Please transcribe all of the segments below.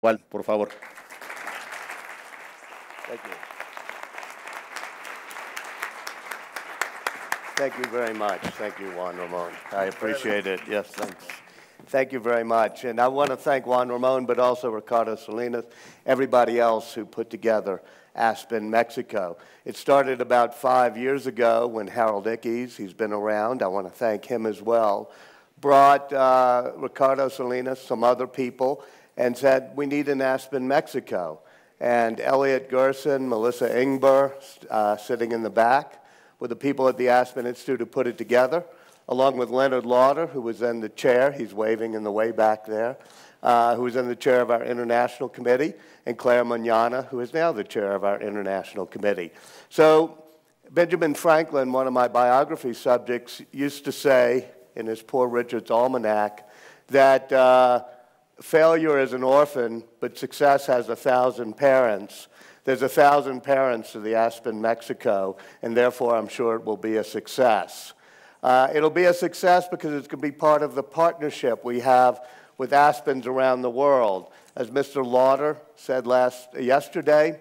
Juan, por favor. Thank you. Thank you very much. Thank you, Juan Ramon. I appreciate it. Yes, thanks. Thank you very much. And I want to thank Juan Ramon, but also Ricardo Salinas, everybody else who put together Aspen, Mexico. It started about 5 years ago when Harold Ickes, he's been around, I want to thank him as well, brought Ricardo Salinas, some other people, and said, we need an Aspen, Mexico. And Elliot Gerson, Melissa Ingber, sitting in the back, were the people at the Aspen Institute who put it together, along with Leonard Lauder, who was then the chair, he's waving in the way back there, who was then the chair of our International Committee, and Claire Manana, who is now the chair of our International Committee. So Benjamin Franklin, one of my biography subjects, used to say in his Poor Richard's Almanac that failure is an orphan, but success has 1,000 parents. There's 1,000 parents to the Aspen, Mexico, and therefore I'm sure it will be a success. It'll be a success because it's going to be part of the partnership we have with Aspens around the world. As Mr. Lauder said yesterday,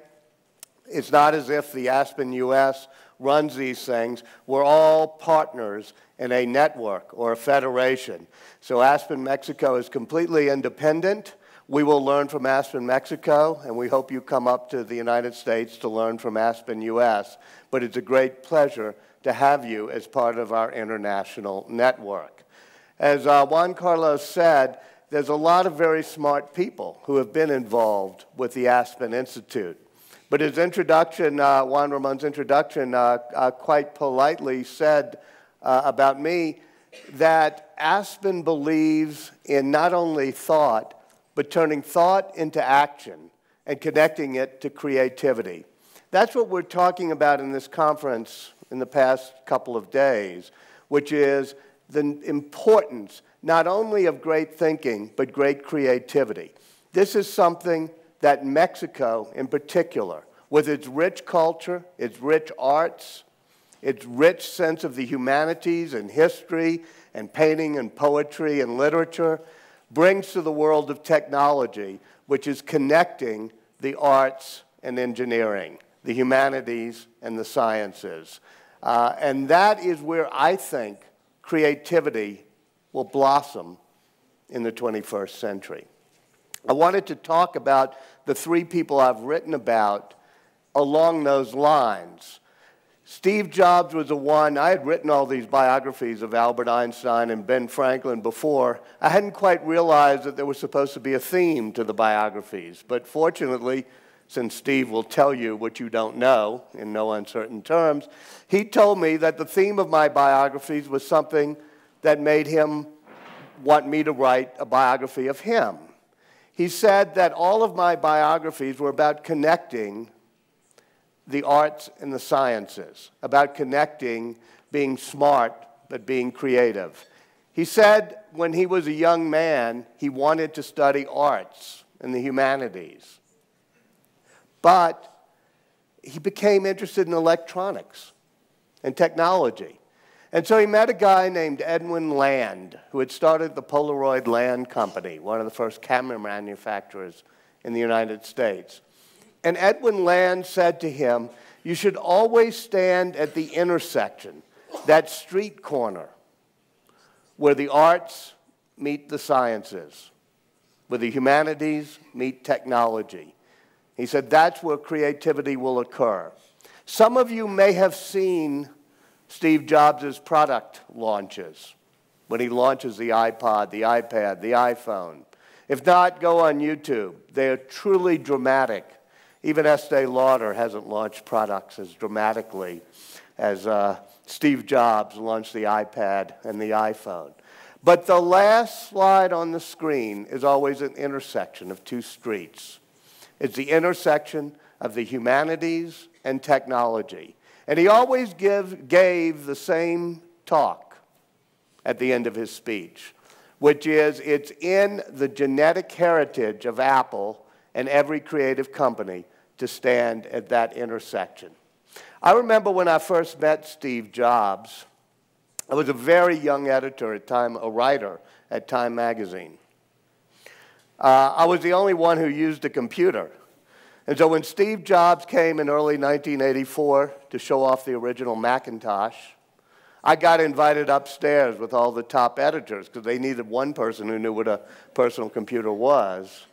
it's not as if the Aspen US runs these things. We're all partners in a network or a federation. So Aspen, Mexico is completely independent. We will learn from Aspen, Mexico, and we hope you come up to the United States to learn from Aspen, US. But it's a great pleasure to have you as part of our international network. As Juan Carlos said, there's a lot of very smart people who have been involved with the Aspen Institute. But his introduction, Juan Ramon's introduction, quite politely said about me that Aspen believes in not only thought, but turning thought into action and connecting it to creativity. That's what we're talking about in this conference in the past couple of days, which is the importance not only of great thinking, but great creativity. This is something that Mexico in particular, with its rich culture, its rich arts, its rich sense of the humanities and history and painting and poetry and literature, brings to the world of technology, which is connecting the arts and engineering, the humanities and the sciences. And that is where I think creativity will blossom in the 21st century. I wanted to talk about the three people I've written about along those lines. Steve Jobs was the one. I had written all these biographies of Albert Einstein and Ben Franklin before. I hadn't quite realized that there was supposed to be a theme to the biographies. But fortunately, since Steve will tell you what you don't know in no uncertain terms, he told me that the theme of my biographies was something that made him want me to write a biography of him. He said that all of my biographies were about connecting the arts and the sciences, about connecting being smart but being creative. He said when he was a young man, he wanted to study arts and the humanities. But he became interested in electronics and technology. And so he met a guy named Edwin Land, who had started the Polaroid Land Company, one of the first camera manufacturers in the United States. And Edwin Land said to him, you should always stand at the intersection, that street corner, where the arts meet the sciences, where the humanities meet technology. He said, that's where creativity will occur. Some of you may have seen Steve Jobs' product launches, when he launches the iPod, the iPad, the iPhone. If not, go on YouTube. They're truly dramatic. Even Este Lauder hasn't launched products as dramatically as Steve Jobs launched the iPad and the iPhone. But the last slide on the screen is always an intersection of two streets. It's the intersection of the humanities and technology. And he always gave the same talk at the end of his speech, which is it's in the genetic heritage of Apple and every creative company to stand at that intersection. I remember when I first met Steve Jobs, I was a very young editor at Time, a writer at Time magazine. I was the only one who used a computer. And so when Steve Jobs came in early 1984 to show off the original Macintosh, I got invited upstairs with all the top editors because they needed one person who knew what a personal computer was.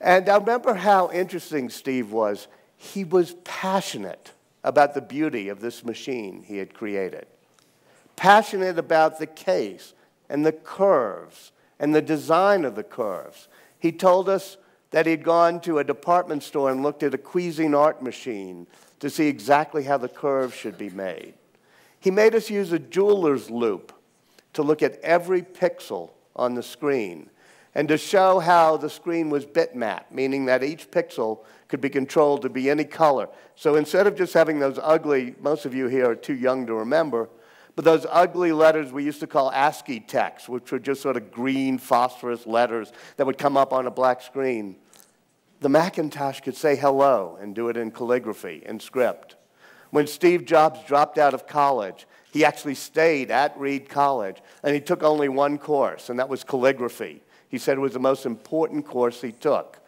And I remember how interesting Steve was. He was passionate about the beauty of this machine he had created, passionate about the case and the curves and the design of the curves. He told us that he'd gone to a department store and looked at a Cuisinart machine to see exactly how the curves should be made. He made us use a jeweler's loupe to look at every pixel on the screen and to show how the screen was bitmapped, meaning that each pixel could be controlled to be any color. So instead of just having those ugly, most of you here are too young to remember, but those ugly letters we used to call ASCII text, which were just sort of green phosphorus letters that would come up on a black screen, the Macintosh could say hello and do it in calligraphy and script. When Steve Jobs dropped out of college, he actually stayed at Reed College, and he took only one course, and that was calligraphy. He said it was the most important course he took,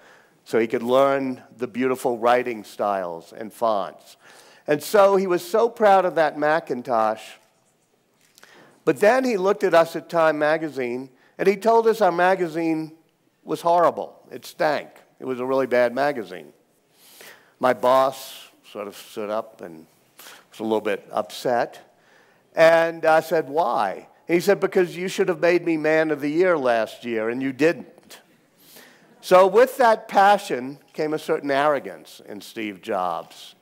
so he could learn the beautiful writing styles and fonts. And so he was so proud of that Macintosh. But then he looked at us at Time magazine, and he told us our magazine was horrible. It stank. It was a really bad magazine. My boss sort of stood up and was a little bit upset. And I said, why? And he said, because you should have made me Man of the Year last year, and you didn't. So with that passion came a certain arrogance in Steve Jobs.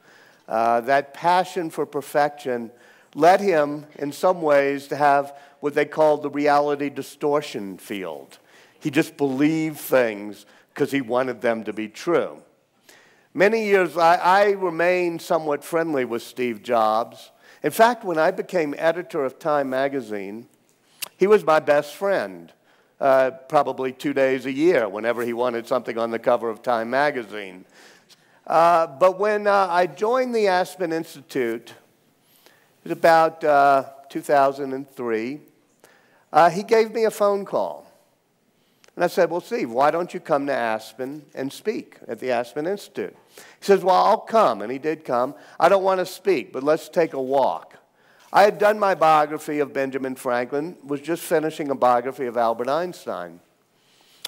That passion for perfection led him, in some ways, to have what they called the reality distortion field. He just believed things because he wanted them to be true. Many years, I remained somewhat friendly with Steve Jobs. In fact, when I became editor of Time magazine, he was my best friend, probably 2 days a year, whenever he wanted something on the cover of Time magazine. But when I joined the Aspen Institute, it was about 2003, he gave me a phone call. And I said, well, Steve, why don't you come to Aspen and speak at the Aspen Institute? He says, well, I'll come, and he did come. I don't want to speak, but let's take a walk. I had done my biography of Benjamin Franklin, was just finishing a biography of Albert Einstein.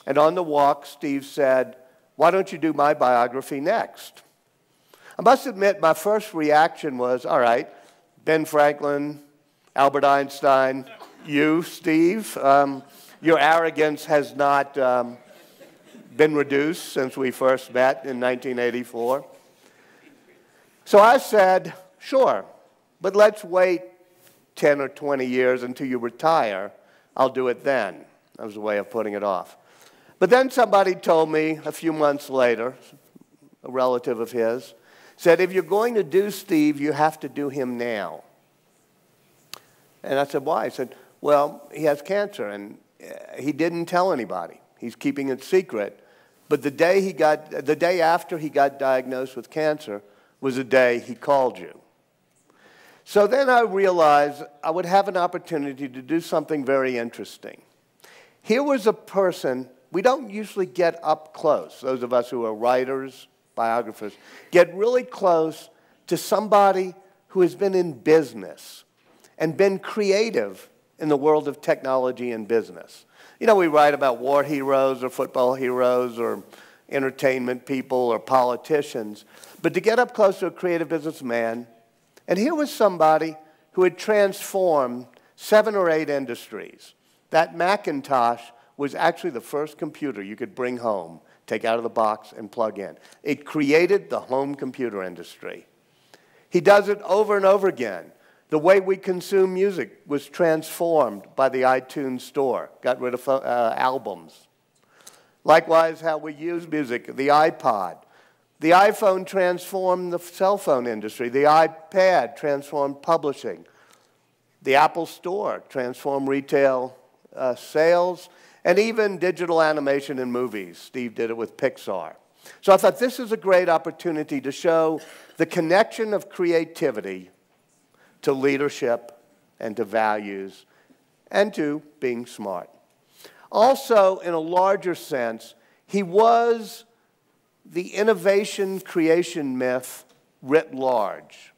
And on the walk, Steve said, why don't you do my biography next? I must admit, my first reaction was, all right, Ben Franklin, Albert Einstein, you, Steve, your arrogance has not been reduced since we first met in 1984. So I said, sure, but let's wait 10 or 20 years until you retire. I'll do it then. That was a way of putting it off. But then somebody told me a few months later, a relative of his, said, if you're going to do Steve, you have to do him now. And I said, why? He said, well, he has cancer, and he didn't tell anybody. He's keeping it secret. But the day after he got diagnosed with cancer was the day he called you. So then I realized I would have an opportunity to do something very interesting. Here was a person, we don't usually get up close, those of us who are writers, biographers, get really close to somebody who has been in business and been creative in the world of technology and business. You know, we write about war heroes or football heroes or entertainment people or politicians, but to get up close to a creative businessman, and here was somebody who had transformed 7 or 8 industries. That Macintosh was actually the first computer you could bring home, take out of the box and plug in. It created the home computer industry. He does it over and over again. The way we consume music was transformed by the iTunes store, got rid of albums. Likewise, how we use music, the iPod. The iPhone transformed the cell phone industry. The iPad transformed publishing. The Apple Store transformed retail sales, and even digital animation in movies. Steve did it with Pixar. So I thought this is a great opportunity to show the connection of creativity to leadership and to values and to being smart. Also, in a larger sense, he was the innovation creation myth writ large.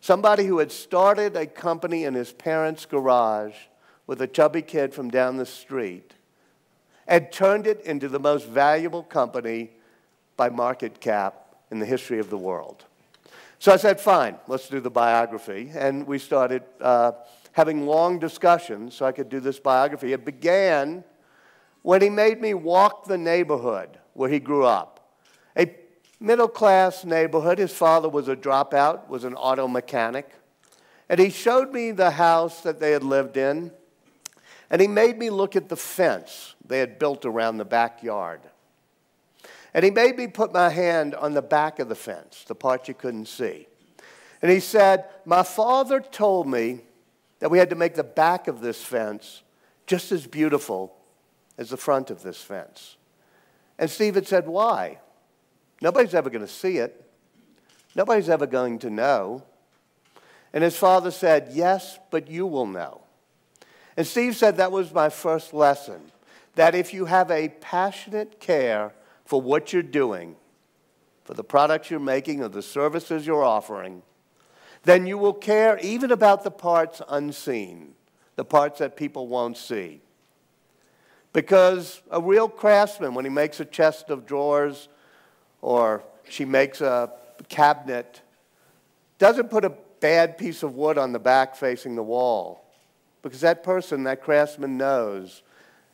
Somebody who had started a company in his parents' garage with a chubby kid from down the street and turned it into the most valuable company by market cap in the history of the world. So I said, fine, let's do the biography. And we started having long discussions so I could do this biography. It began when he made me walk the neighborhood where he grew up. A middle-class neighborhood. His father was a dropout, was an auto mechanic. And he showed me the house that they had lived in. And he made me look at the fence they had built around the backyard. And he made me put my hand on the back of the fence, the part you couldn't see. And he said, my father told me that we had to make the back of this fence just as beautiful as the front of this fence. And Steve had said, why? Nobody's ever going to see it. Nobody's ever going to know. And his father said, yes, but you will know. And Steve said that was my first lesson, that if you have a passionate care for what you're doing, for the products you're making or the services you're offering, then you will care even about the parts unseen, the parts that people won't see. Because a real craftsman, when he makes a chest of drawers or she makes a cabinet, doesn't put a bad piece of wood on the back facing the wall. Because that person, that craftsman knows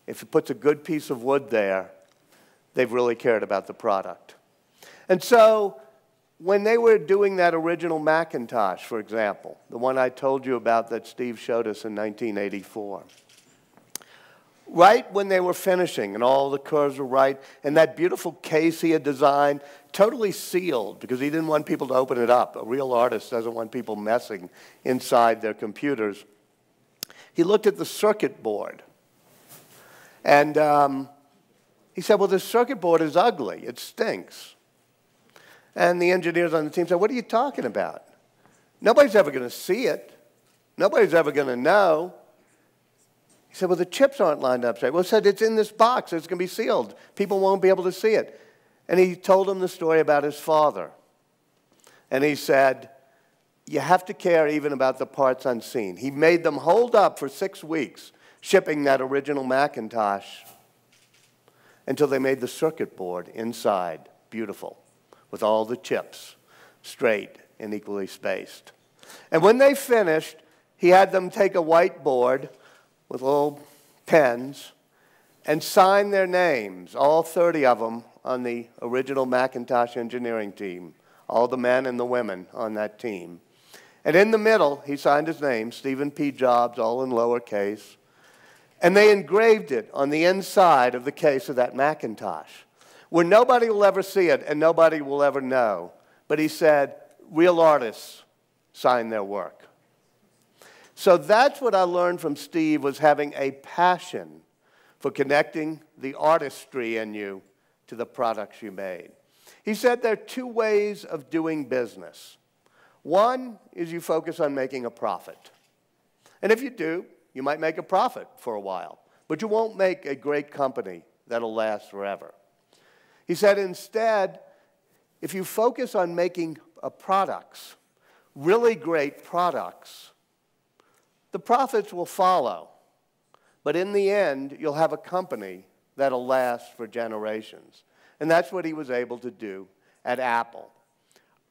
if it puts a good piece of wood there, they've really cared about the product. And so when they were doing that original Macintosh, for example, the one I told you about that Steve showed us in 1984, right when they were finishing and all the curves were right, and that beautiful case he had designed, totally sealed because he didn't want people to open it up. A real artist doesn't want people messing inside their computers. He looked at the circuit board, and he said, well, this circuit board is ugly. It stinks. And the engineers on the team said, what are you talking about? Nobody's ever going to see it. Nobody's ever going to know. He said, well, the chips aren't lined up straight. Well, he said, it's in this box. It's going to be sealed. People won't be able to see it. And he told him the story about his father. And he said, you have to care even about the parts unseen. He made them hold up for 6 weeks, shipping that original Macintosh until they made the circuit board inside beautiful, with all the chips straight and equally spaced. And when they finished, he had them take a whiteboard with little pens and sign their names, all 30 of them on the original Macintosh engineering team, all the men and the women on that team. And in the middle, he signed his name, Stephen P. Jobs, all in lowercase. And they engraved it on the inside of the case of that Macintosh, where nobody will ever see it and nobody will ever know. But he said, real artists sign their work. So that's what I learned from Steve, was having a passion for connecting the artistry in you to the products you made. He said there are 2 ways of doing business. One is you focus on making a profit. And if you do, you might make a profit for a while, but you won't make a great company that'll last forever. He said instead, if you focus on making products, really great products, the profits will follow. But in the end, you'll have a company that'll last for generations. And that's what he was able to do at Apple.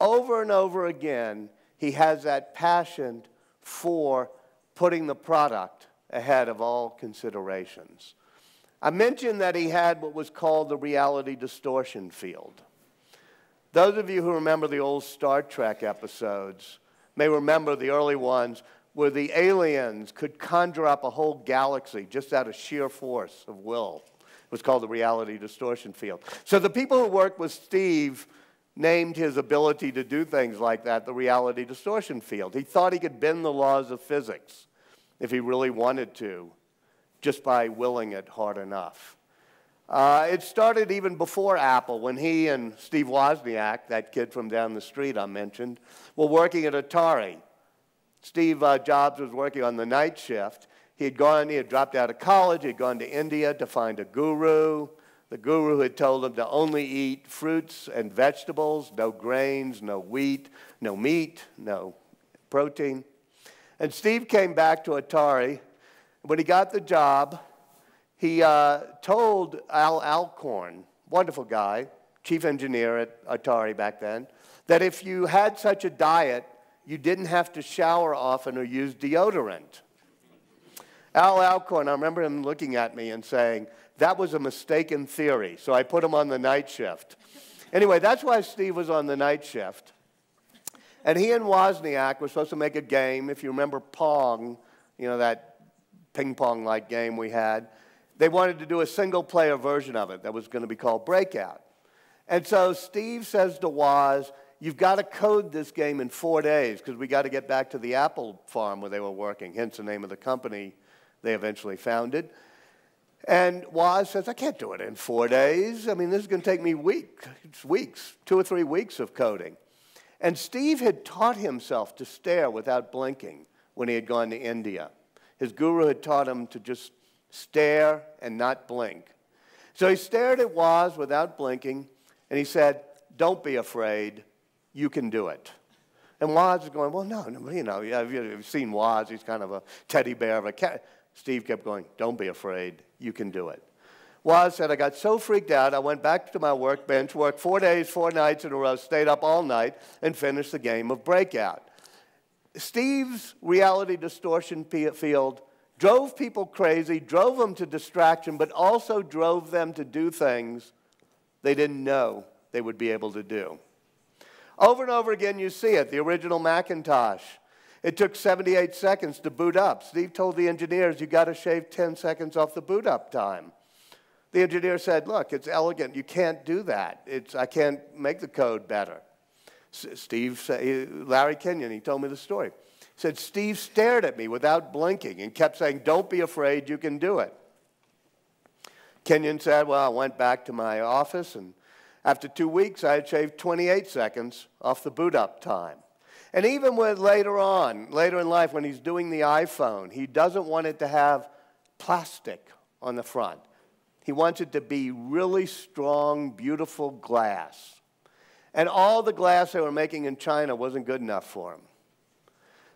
Over and over again, he has that passion for putting the product ahead of all considerations. I mentioned that he had what was called the reality distortion field. Those of you who remember the old Star Trek episodes may remember the early ones where the aliens could conjure up a whole galaxy just out of sheer force of will. It was called the reality distortion field. So the people who worked with Steve named his ability to do things like that the reality distortion field. He thought he could bend the laws of physics if he really wanted to, just by willing it hard enough. It started even before Apple, when he and Steve Wozniak, that kid from down the street I mentioned, were working at Atari. Steve Jobs was working on the night shift, He had dropped out of college, he had gone to India to find a guru. The guru had told him to only eat fruits and vegetables, no grains, no wheat, no meat, no protein. And Steve came back to Atari. When he got the job, he told Al Alcorn, wonderful guy, chief engineer at Atari back then, that if you had such a diet, you didn't have to shower often or use deodorant. Al Alcorn, I remember him looking at me and saying, that was a mistaken theory, so I put him on the night shift. Anyway, that's why Steve was on the night shift. And he and Wozniak were supposed to make a game. If you remember Pong, you know, that ping-pong-like game we had, they wanted to do a single-player version of it that was going to be called Breakout. And so Steve says to Woz, you've got to code this game in 4 days because we got to get back to the Apple farm where they were working, hence the name of the company they eventually founded. And Woz says, I can't do it in 4 days. I mean, this is going to take me weeks, 2 or 3 weeks of coding. And Steve had taught himself to stare without blinking when he had gone to India. His guru had taught him to just stare and not blink. So he stared at Woz without blinking, and he said, don't be afraid, you can do it. And Woz is going, well, no, you know, you've seen Woz, he's kind of a teddy bear of a cat. Steve kept going, don't be afraid, you can do it. Woz said, I got so freaked out, I went back to my workbench, worked 4 days, 4 nights in a row, stayed up all night, and finished the game of Breakout. Steve's reality distortion field drove people crazy, drove them to distraction, but also drove them to do things they didn't know they would be able to do. Over and over again, you see it, the original Macintosh. It took 78 seconds to boot up. Steve told the engineers, you got to shave 10 seconds off the boot up time. The engineer said, look, it's elegant. You can't do that. I can't make the code better. Larry Kenyon, he told me the story. He said, Steve stared at me without blinking and kept saying, don't be afraid, you can do it. Kenyon said, well, I went back to my office, and after 2 weeks, I had shaved 28 seconds off the boot up time. And even later in life, when he's doing the iPhone, he doesn't want it to have plastic on the front. He wants it to be really strong, beautiful glass. And all the glass they were making in China wasn't good enough for him.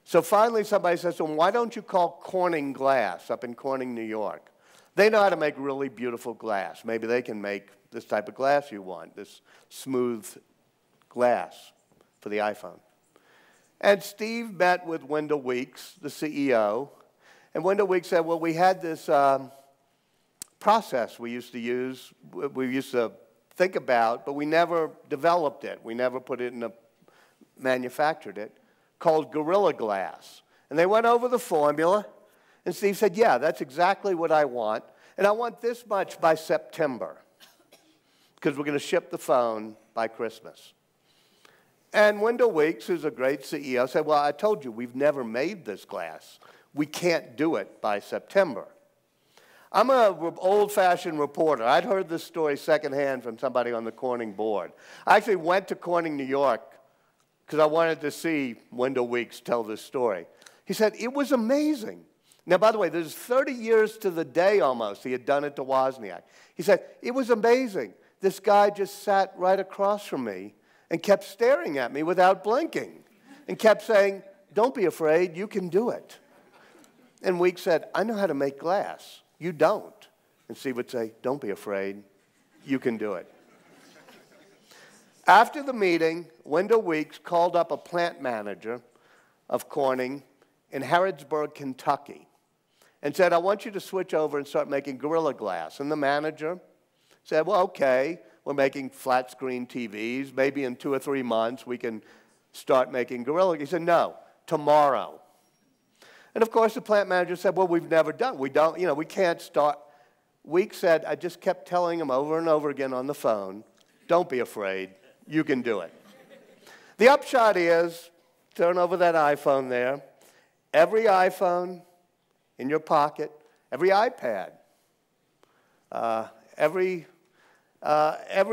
So finally somebody says to him, why don't you call Corning Glass up in Corning, New York? They know how to make really beautiful glass. Maybe they can make this type of glass you want, this smooth glass for the iPhone. And Steve met with Wendell Weeks, the CEO, and Wendell Weeks said, well, we had this process we used to use, we used to think about, but we never developed it. We never put it in manufactured it, called Gorilla Glass. And they went over the formula, and Steve said, yeah, that's exactly what I want, and I want this much by September, because we're going to ship the phone by Christmas. And Wendell Weeks, who's a great CEO, said, well, I told you, we've never made this glass. We can't do it by September. I'm an old-fashioned reporter. I'd heard this story secondhand from somebody on the Corning board. I actually went to Corning, New York, because I wanted to see Wendell Weeks tell this story. He said, it was amazing. Now, by the way, there's 30 years to the day almost he had done it to Wozniak. He said, it was amazing. This guy just sat right across from me and kept staring at me without blinking and kept saying, don't be afraid, you can do it. And Weeks said, I know how to make glass. You don't. And Steve would say, don't be afraid, you can do it. After the meeting, Wendell Weeks called up a plant manager of Corning in Harrodsburg, Kentucky, and said, I want you to switch over and start making Gorilla Glass. And the manager said, well, okay. We're making flat screen TVs. Maybe in 2 or 3 months we can start making Gorilla. He said, no, tomorrow. And of course the plant manager said, well, we've never done. We don't, you know, we can't start. Weeks said, I just kept telling him over and over again on the phone, don't be afraid, you can do it. The upshot is, turn over that iPhone there, every iPhone in your pocket, every iPad, every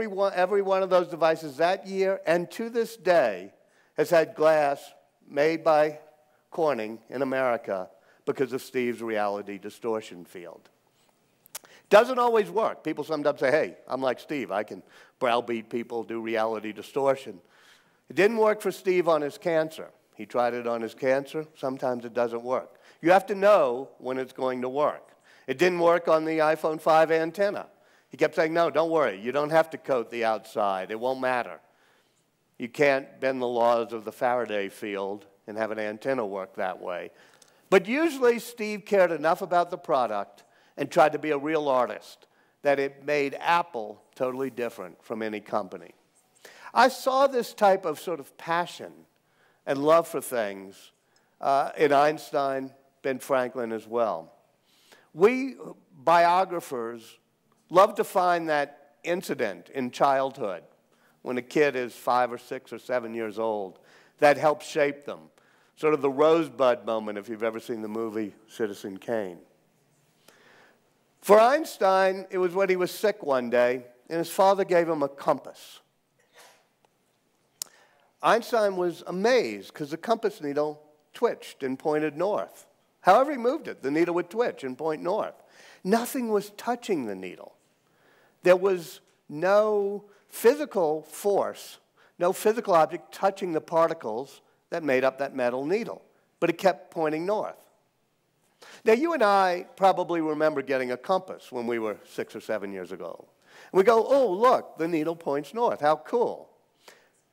one of those devices that year and to this day has had glass made by Corning in America because of Steve's reality distortion field. Doesn't always work. People sometimes say, hey, I'm like Steve. I can browbeat people, do reality distortion. It didn't work for Steve on his cancer. He tried it on his cancer. Sometimes it doesn't work. You have to know when it's going to work. It didn't work on the iPhone 5 antenna. He kept saying, no, don't worry. You don't have to coat the outside. It won't matter. You can't bend the laws of the Faraday field and have an antenna work that way. But usually Steve cared enough about the product and tried to be a real artist that it made Apple totally different from any company. I saw this type of sort of passion and love for things in Einstein, Ben Franklin as well. We biographers love to find that incident in childhood when a kid is 5 or 6 or 7 years old that helps shape them. Sort of the rosebud moment if you've ever seen the movie Citizen Kane. For Einstein, it was when he was sick one day and his father gave him a compass. Einstein was amazed because the compass needle twitched and pointed north. However he moved it, the needle would twitch and point north. Nothing was touching the needle. There was no physical force, no physical object touching the particles that made up that metal needle, but it kept pointing north. Now, you and I probably remember getting a compass when we were 6 or 7 years ago. And we go, oh, look, the needle points north. How cool.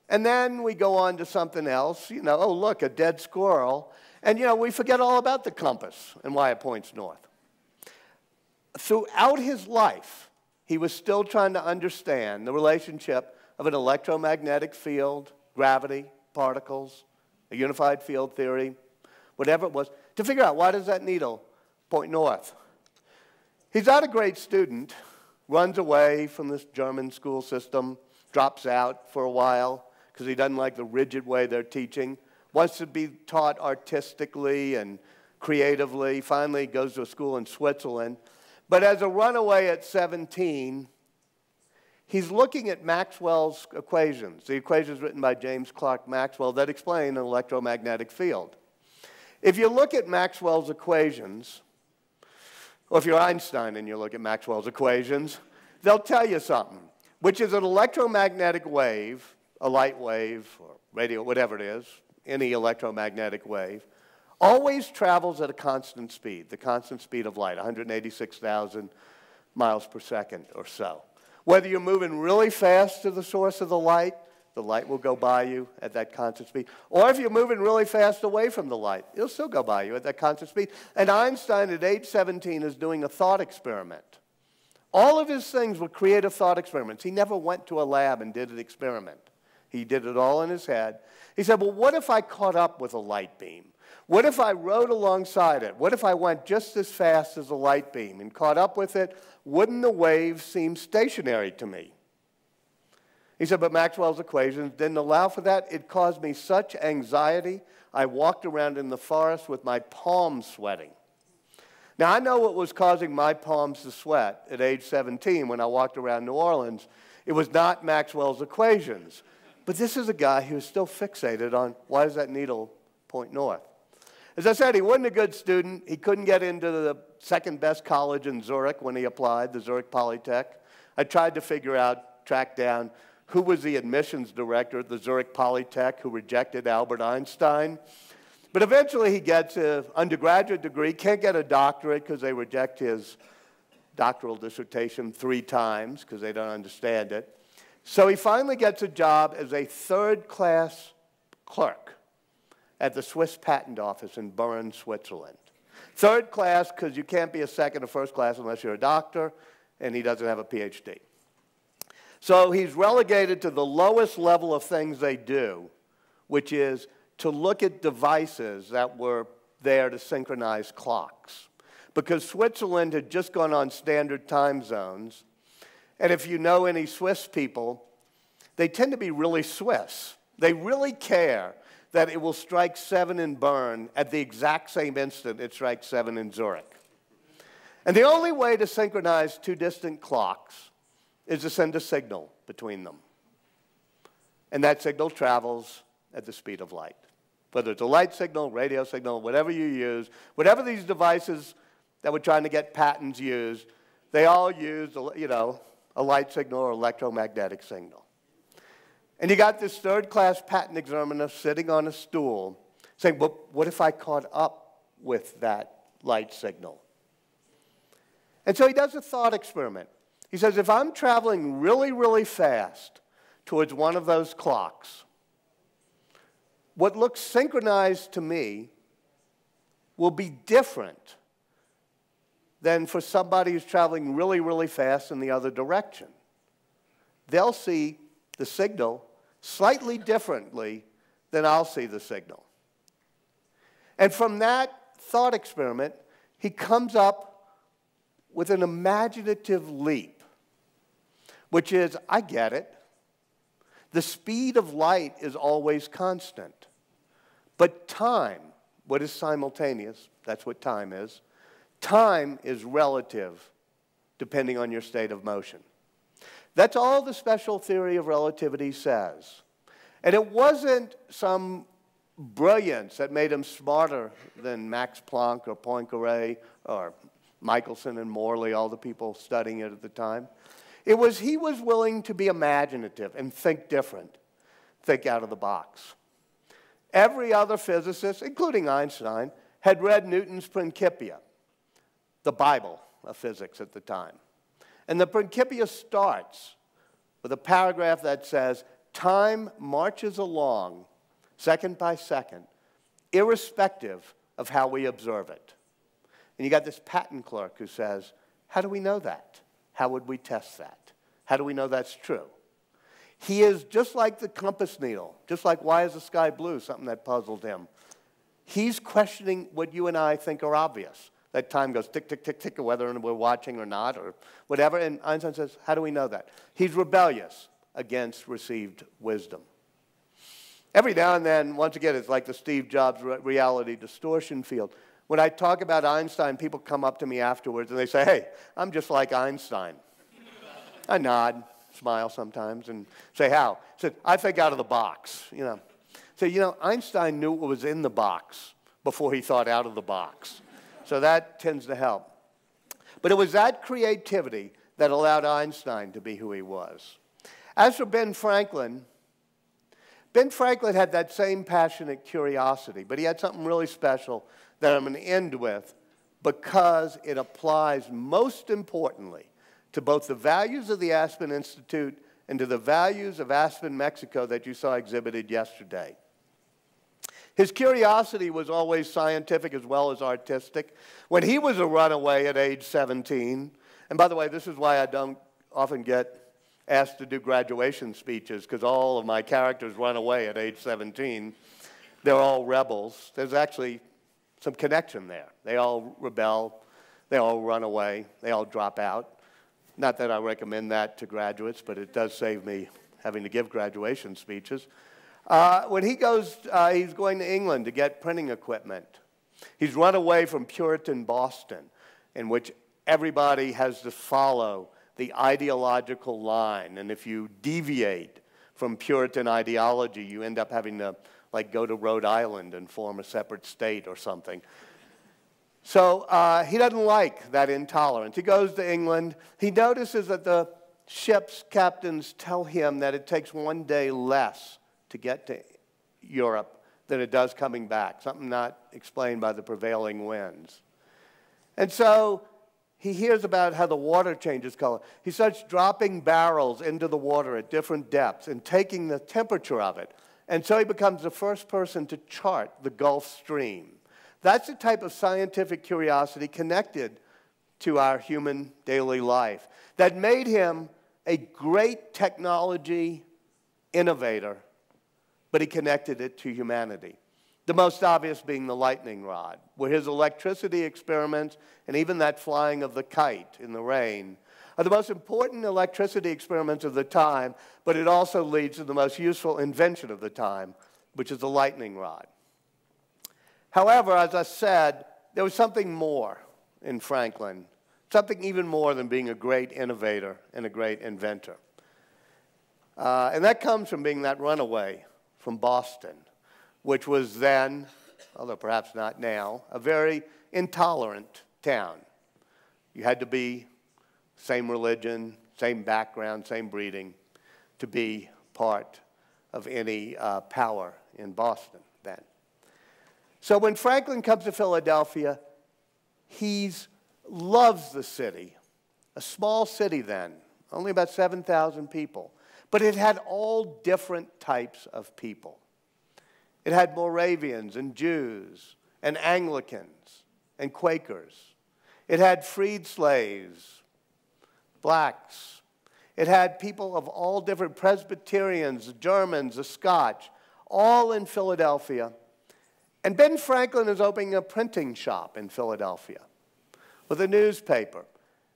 And then we go on to something else, oh, look, a dead squirrel. And, we forget all about the compass and why it points north. Throughout his life, he was still trying to understand the relationship of an electromagnetic field, gravity, particles, a unified field theory, whatever it was, to figure out why does that needle point north. He's not a great student, runs away from this German school system, drops out for a while because he doesn't like the rigid way they're teaching, wants to be taught artistically and creatively, finally goes to a school in Switzerland. But as a runaway at 17, he's looking at Maxwell's equations, the equations written by James Clerk Maxwell that explain an electromagnetic field. If you look at Maxwell's equations, or if you're Einstein and you look at Maxwell's equations, they'll tell you something, which is an electromagnetic wave, a light wave, or radio, whatever it is, any electromagnetic wave, always travels at a constant speed, the constant speed of light, 186,000 miles per second or so. Whether you're moving really fast to the source of the light will go by you at that constant speed. Or if you're moving really fast away from the light, it'll still go by you at that constant speed. And Einstein at age 17 is doing a thought experiment. All of his things were creative thought experiments. He never went to a lab and did an experiment. He did it all in his head. He said, well, what if I caught up with a light beam? What if I rode alongside it? What if I went just as fast as a light beam and caught up with it? Wouldn't the wave seem stationary to me? He said, but Maxwell's equations didn't allow for that. It caused me such anxiety, I walked around in the forest with my palms sweating. Now, I know what was causing my palms to sweat at age 17 when I walked around New Orleans. It was not Maxwell's equations. But this is a guy who's still fixated on why does that needle point north. As I said, he wasn't a good student. He couldn't get into the second best college in Zurich when he applied, the Zurich Polytech. I tried to track down who was the admissions director at the Zurich Polytech who rejected Albert Einstein. But eventually he gets an undergraduate degree, can't get a doctorate because they reject his doctoral dissertation 3 times because they don't understand it. So he finally gets a job as a third-class clerk at the Swiss Patent Office in Bern, Switzerland. Third class because you can't be a second or first class unless you're a doctor, and he doesn't have a PhD. So he's relegated to the lowest level of things they do, which is to look at devices that were there to synchronize clocks. Because Switzerland had just gone on standard time zones, and if you know any Swiss people, they tend to be really Swiss. They really care that it will strike 7 in Bern at the exact same instant it strikes 7 in Zurich. And the only way to synchronize 2 distant clocks is to send a signal between them. And that signal travels at the speed of light. whether it's a light signal, radio signal, whatever you use, whatever these devices that we're trying to get patents use, they all use, you know, a light signal or electromagnetic signal. And you got this third-class patent examiner sitting on a stool saying, well, what if I caught up with that light signal? And so he does a thought experiment. He says, if I'm traveling really, really fast towards one of those clocks, what looks synchronized to me will be different than for somebody who's traveling really, really fast in the other direction. They'll see the signal slightly differently than I'll see the signal. And from that thought experiment, he comes up with an imaginative leap, which is, I get it. The speed of light is always constant. But time, what is simultaneous? That's what time is. Time is relative depending on your state of motion. That's all the special theory of relativity says. And it wasn't some brilliance that made him smarter than Max Planck or Poincaré or Michelson and Morley, all the people studying it at the time. It was he was willing to be imaginative and think different, think out of the box. Every other physicist, including Einstein, had read Newton's Principia, the Bible of physics at the time. And the Principia starts with a paragraph that says, time marches along second by second, irrespective of how we observe it. And you got this patent clerk who says, how do we know that? How would we test that? How do we know that's true? He is just like the compass needle, just like why is the sky blue, something that puzzled him. He's questioning what you and I think are obvious. That time goes tick, tick, tick, tick, whether we're watching or not or whatever. And Einstein says, how do we know that? He's rebellious against received wisdom. Every now and then, once again, it's like the Steve Jobs reality distortion field. When I talk about Einstein, people come up to me afterwards and they say, hey, I'm just like Einstein. I nod, smile sometimes, and say, how? I said, I think out of the box, you know. So, you know, Einstein knew what was in the box before he thought out of the box. So that tends to help. But it was that creativity that allowed Einstein to be who he was. As for Ben Franklin had that same passionate curiosity, but he had something really special that I'm going to end with because it applies most importantly to both the values of the Aspen Institute and to the values of Aspen, Mexico that you saw exhibited yesterday. His curiosity was always scientific as well as artistic. When he was a runaway at age 17, and by the way, this is why I don't often get asked to do graduation speeches, because all of my characters run away at age 17. They're all rebels. There's actually some connection there. They all rebel. They all run away. They all drop out. Not that I recommend that to graduates, but it does save me having to give graduation speeches. When he goes, he's going to England to get printing equipment. He's run away from Puritan Boston, in which everybody has to follow the ideological line. And if you deviate from Puritan ideology, you end up having to, like, go to Rhode Island and form a separate state or something. So he doesn't like that intolerance. He goes to England. He notices that the ship's captains tell him that it takes 1 day less to get to Europe than it does coming back, something not explained by the prevailing winds. And so he hears about how the water changes color. He starts dropping barrels into the water at different depths and taking the temperature of it. And so he becomes the first person to chart the Gulf Stream. That's the type of scientific curiosity connected to our human daily life that made him a great technology innovator, but he connected it to humanity. The most obvious being the lightning rod, where his electricity experiments and even that flying of the kite in the rain are the most important electricity experiments of the time, but it also leads to the most useful invention of the time, which is the lightning rod. However, as I said, there was something more in Franklin, something even more than being a great innovator and a great inventor. And that comes from being that runaway from Boston, which was then, although perhaps not now, a very intolerant town. You had to be same religion, same background, same breeding to be part of any power in Boston then. So when Franklin comes to Philadelphia, he loves the city, a small city then, only about 7,000 people. But it had all different types of people. It had Moravians and Jews and Anglicans and Quakers. It had freed slaves, blacks. It had people of all different Presbyterians, Germans, the Scotch, all in Philadelphia. And Ben Franklin is opening a printing shop in Philadelphia with a newspaper.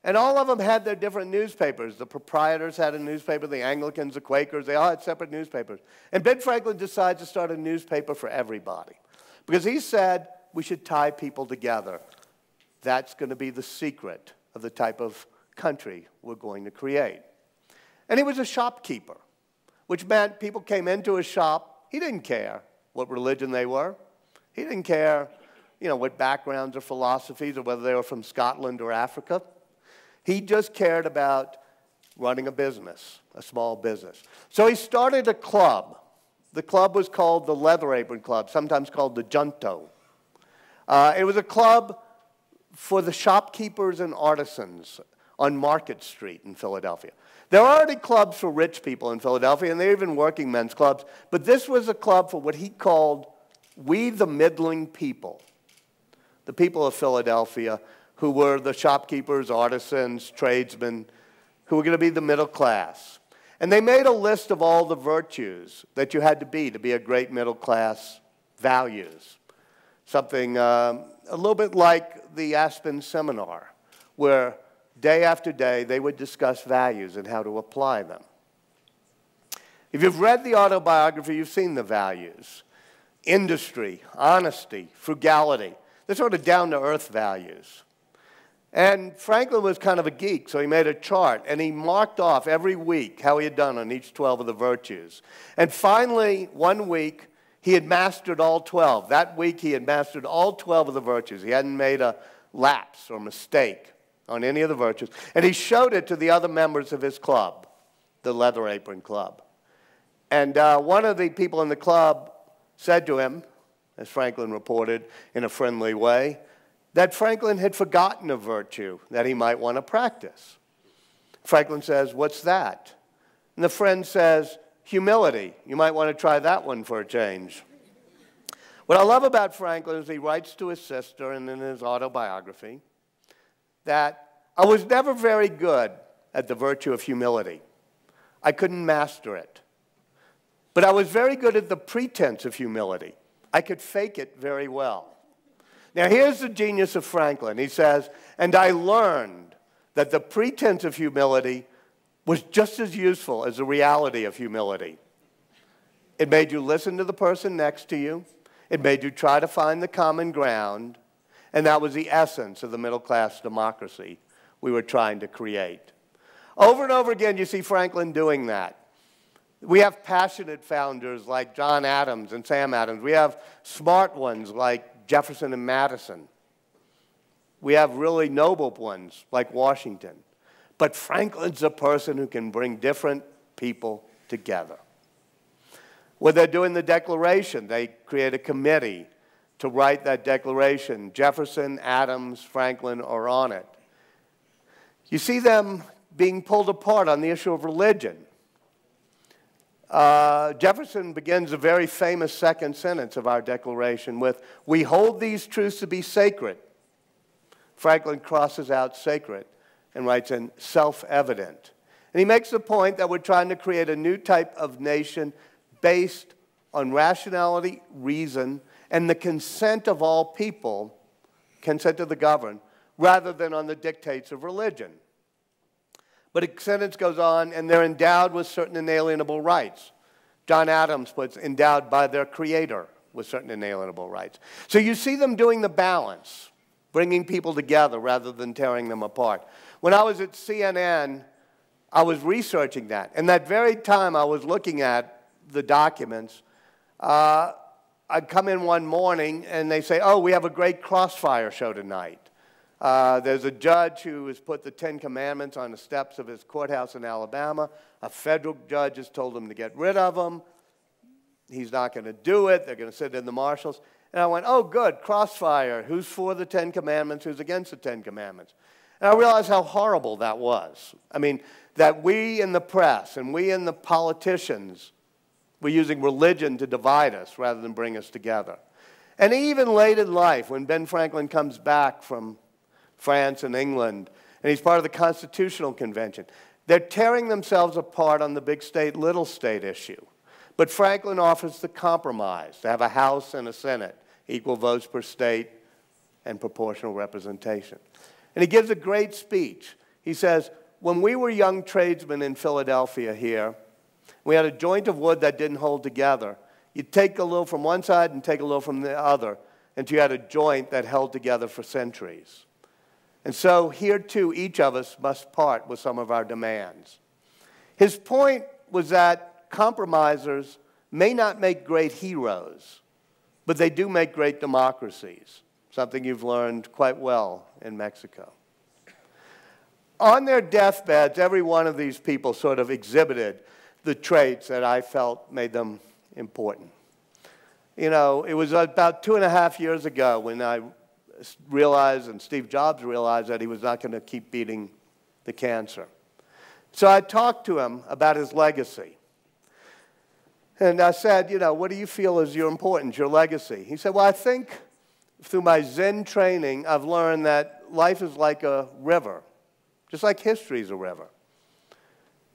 And all of them had their different newspapers. The proprietors had a newspaper, the Anglicans, the Quakers, they all had separate newspapers. And Ben Franklin decides to start a newspaper for everybody because he said we should tie people together. That's going to be the secret of the type of country we're going to create. And he was a shopkeeper, which meant people came into his shop. He didn't care what religion they were. He didn't care, what backgrounds or philosophies or whether they were from Scotland or Africa. He just cared about running a business, a small business. So he started a club. The club was called the Leather Apron Club, sometimes called the Junto. It was a club for the shopkeepers and artisans on Market Street in Philadelphia. There are already clubs for rich people in Philadelphia, and they're even working men's clubs. But this was a club for what he called we the middling people, the people of Philadelphia, who were the shopkeepers, artisans, tradesmen, who were going to be the middle class. And they made a list of all the virtues that you had to be a great middle class values. Something a little bit like the Aspen Seminar, where day after day they would discuss values and how to apply them. If you've read the autobiography, you've seen the values. Industry, honesty, frugality. They're sort of down-to-earth values. And Franklin was kind of a geek, so he made a chart, and he marked off every week how he had done on each 12 of the virtues. And finally, one week, he had mastered all 12. That week, he had mastered all 12 of the virtues. He hadn't made a lapse or mistake on any of the virtues. And he showed it to the other members of his club, the Leather Apron Club. And one of the people in the club said to him, as Franklin reported in a friendly way, that Franklin had forgotten a virtue that he might want to practice. Franklin says, "What's that?" And the friend says, "Humility. You might want to try that one for a change." What I love about Franklin is he writes to his sister and in his autobiography that I was never very good at the virtue of humility. I couldn't master it. But I was very good at the pretense of humility. I could fake it very well. Now, here's the genius of Franklin. He says, and I learned that the pretense of humility was just as useful as the reality of humility. It made you listen to the person next to you. It made you try to find the common ground. And that was the essence of the middle-class democracy we were trying to create. Over and over again, you see Franklin doing that. We have passionate founders like John Adams and Sam Adams. We have smart ones like Jefferson and Madison. We have really noble ones like Washington. But Franklin's a person who can bring different people together. When they're doing the Declaration, they create a committee to write that declaration. Jefferson, Adams, Franklin are on it. You see them being pulled apart on the issue of religion. Jefferson begins a very famous second sentence of our Declaration with, "We hold these truths to be sacred." Franklin crosses out sacred and writes in self-evident. And he makes the point that we're trying to create a new type of nation based on rationality, reason, and the consent of all people, consent of the governed, rather than on the dictates of religion. But a sentence goes on, and they're endowed with certain inalienable rights. John Adams puts, endowed by their creator with certain inalienable rights. So you see them doing the balance, bringing people together rather than tearing them apart. When I was at CNN, I was researching that. And that very time I was looking at the documents, I'd come in one morning and they say, oh, we have a great crossfire show tonight. There's a judge who has put the 10 Commandments on the steps of his courthouse in Alabama. A federal judge has told him to get rid of them. He's not going to do it. They're going to sit in the marshals. And I went, oh, good, crossfire. Who's for the 10 Commandments? Who's against the 10 Commandments? And I realized how horrible that was. I mean, that we in the press and we in the politicians were using religion to divide us rather than bring us together. And even late in life, when Ben Franklin comes back from France and England, and he's part of the Constitutional Convention, they're tearing themselves apart on the big state, little state issue. But Franklin offers the compromise to have a House and a Senate, equal votes per state, and proportional representation. And he gives a great speech. He says, when we were young tradesmen in Philadelphia here, we had a joint of wood that didn't hold together. You'd take a little from one side and take a little from the other, until you had a joint that held together for centuries. And so here, too, each of us must part with some of our demands. His point was that compromisers may not make great heroes, but they do make great democracies, something you've learned quite well in Mexico. On their deathbeds, every one of these people sort of exhibited the traits that I felt made them important. You know, it was about 2.5 years ago when I realized, and Steve Jobs realized, that he was not going to keep beating the cancer. So I talked to him about his legacy. And I said, you know, what do you feel is your importance, your legacy? He said, well, I think through my Zen training, I've learned that life is like a river, just like history is a river.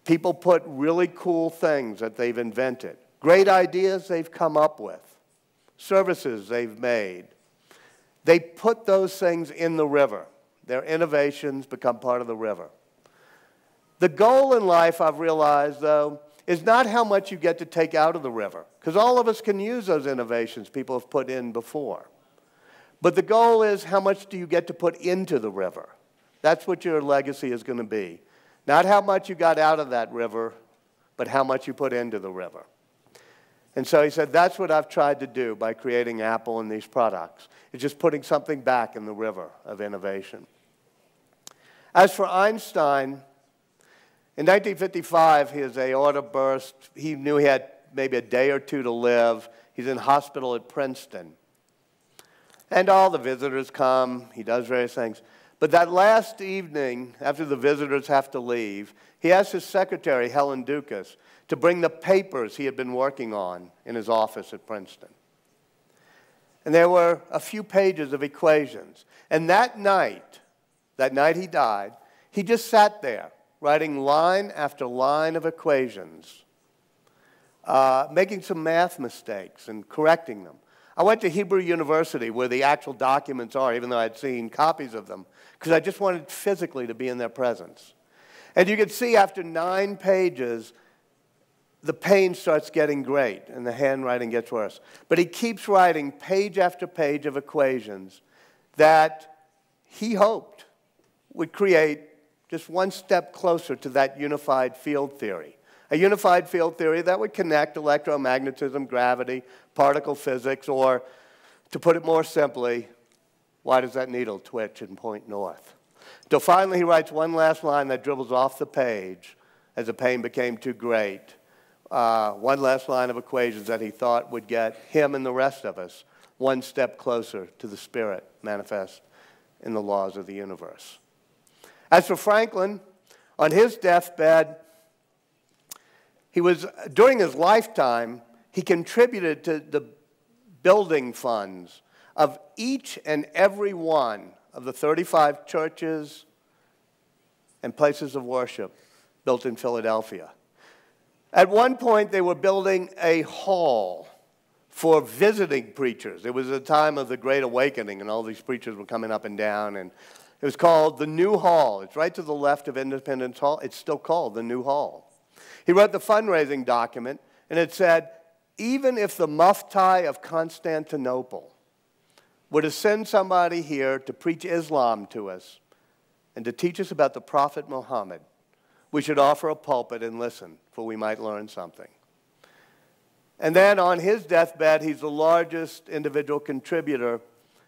People put really cool things that they've invented, great ideas they've come up with, services they've made. They put those things in the river. Their innovations become part of the river. The goal in life, I've realized, though, is not how much you get to take out of the river, because all of us can use those innovations people have put in before. But the goal is how much do you get to put into the river. That's what your legacy is going to be. Not how much you got out of that river, but how much you put into the river. And so he said, that's what I've tried to do by creating Apple and these products. It's just putting something back in the river of innovation. As for Einstein, in 1955, his aorta burst. He knew he had maybe a day or two to live. He's in hospital at Princeton. And all the visitors come. He does various things. But that last evening, after the visitors have to leave, he asked his secretary, Helen Dukas, to bring the papers he had been working on in his office at Princeton. And there were a few pages of equations. And that night he died, he just sat there, writing line after line of equations, making some math mistakes and correcting them. I went to Hebrew University, where the actual documents are, even though I'd seen copies of them, because I just wanted physically to be in their presence. And you can see after 9 pages, the pain starts getting great, and the handwriting gets worse. But he keeps writing page after page of equations that he hoped would create just one step closer to that unified field theory. A unified field theory that would connect electromagnetism, gravity, particle physics, or, to put it more simply, why does that needle twitch and point north? Till finally he writes one last line that dribbles off the page as the pain became too great. One last line of equations that he thought would get him and the rest of us one step closer to the spirit manifest in the laws of the universe. As for Franklin, on his deathbed, during his lifetime, he contributed to the building funds of each and every one of the 35 churches and places of worship built in Philadelphia. At one point, they were building a hall for visiting preachers. It was a time of the Great Awakening, and all these preachers were coming up and down, and it was called the New Hall. It's right to the left of Independence Hall. It's still called the New Hall. He wrote the fundraising document, and it said, even if the Mufti of Constantinople were to send somebody here to preach Islam to us and to teach us about the Prophet Muhammad, we should offer a pulpit and listen, for we might learn something. And then on his deathbed, he's the largest individual contributor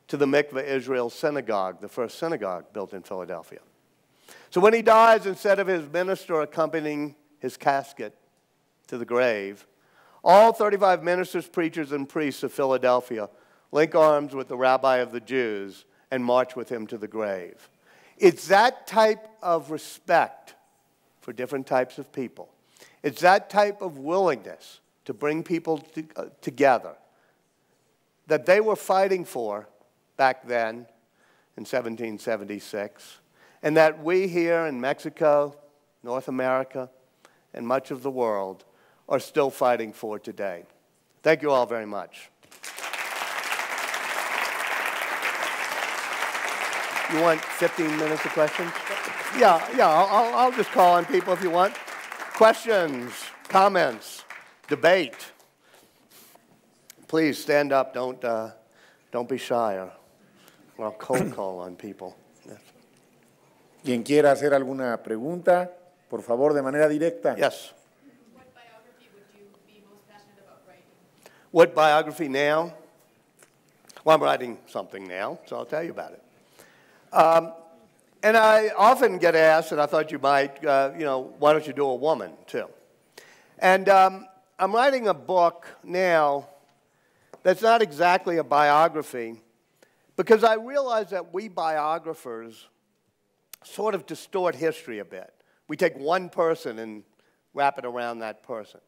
to the Mikveh Israel Synagogue, the first synagogue built in Philadelphia. So when he dies, instead of his minister accompanying his casket to the grave, all 35 ministers, preachers, and priests of Philadelphia link arms with the rabbi of the Jews and march with him to the grave. It's that type of respect for different types of people. It's that type of willingness to bring people together that they were fighting for back then in 1776, and that we here in Mexico, North America, and much of the world are still fighting for today. Thank you all very much. You want 15 minutes of questions? Yeah, I'll just call on people if you want. Questions, comments, debate. Please stand up. Don't be shy, or I'll cold call on people. Yes. Quien quiera hacer alguna pregunta, por favor, de manera directa. Yes. What biography would you be most passionate about writing? What biography now? Well, I'm writing something now, so I'll tell you about it. And I often get asked, and I thought you might, why don't you do a woman, too? And I'm writing a book now that's not exactly a biography, because I realize that we biographers sort of distort history a bit. We take one person and wrap it around that person.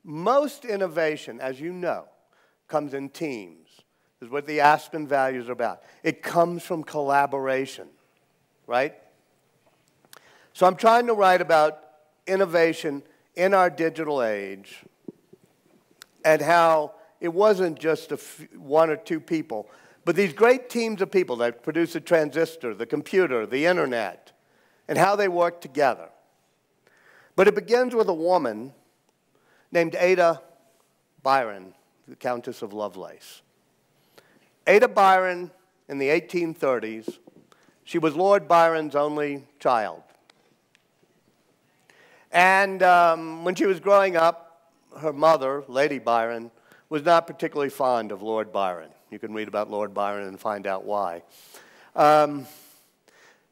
Most innovation, as you know, comes in teams. This is what the Aspen values are about. It comes from collaboration, right? So I'm trying to write about innovation in our digital age and how it wasn't just one or two people, but these great teams of people that produce the transistor, the computer, the internet, and how they work together. But it begins with a woman named Ada Byron, the Countess of Lovelace. Ada Byron, in the 1830s, she was Lord Byron's only child. And when she was growing up, her mother, Lady Byron, was not particularly fond of Lord Byron. You can read about Lord Byron and find out why.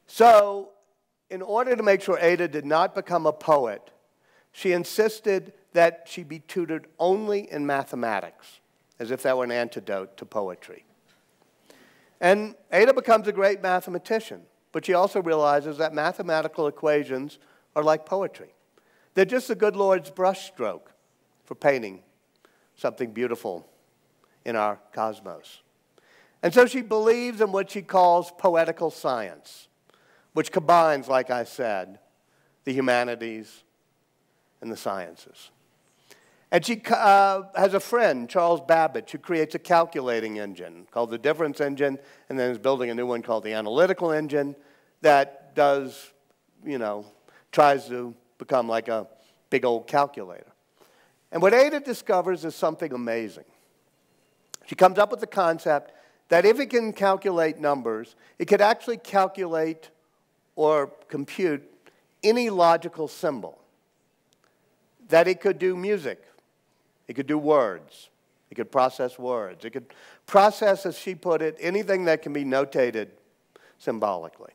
So, in order to make sure Ada did not become a poet, she insisted that she be tutored only in mathematics, as if that were an antidote to poetry. And Ada becomes a great mathematician, but she also realizes that mathematical equations are like poetry. They're just the good Lord's brushstroke for painting something beautiful in our cosmos. And so she believes in what she calls poetical science, which combines, like I said, the humanities and the sciences. And she has a friend, Charles Babbage, who creates a calculating engine called the difference engine, and then is building a new one called the analytical engine that does, tries to become like a big old calculator. And what Ada discovers is something amazing. She comes up with the concept that if it can calculate numbers, it could actually calculate or compute any logical symbol. That it could do music. It could do words. It could process words. It could process, as she put it, anything that can be notated symbolically.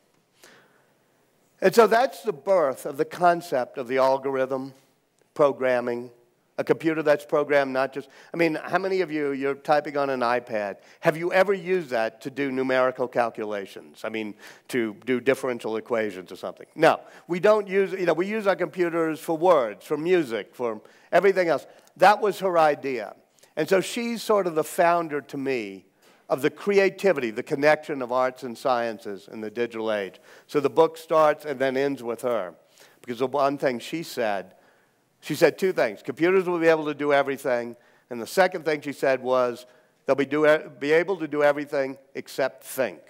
And so that's the birth of the concept of the algorithm, programming, a computer that's programmed not just, how many of you, you're typing on an iPad, have you ever used that to do numerical calculations? To do differential equations or something? No, we don't use, we use our computers for words, for music, for everything else. That was her idea. And so she's sort of the founder, to me, of the creativity, the connection of arts and sciences in the digital age. So the book starts and then ends with her. Because the one thing she said two things. Computers will be able to do everything. And the second thing she said was they'll be able to do everything except think.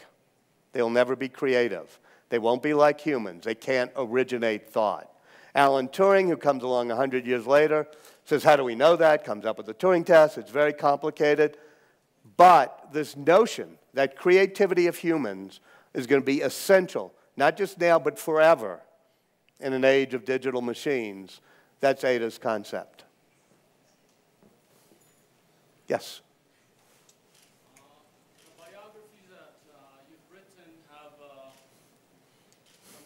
They'll never be creative. They won't be like humans. They can't originate thought. Alan Turing, who comes along 100 years later, says, how do we know that? Comes up with the Turing test. It's very complicated. But this notion that creativity of humans is going to be essential, not just now, but forever, in an age of digital machines, that's Ada's concept. Yes. The biographies that you've written have a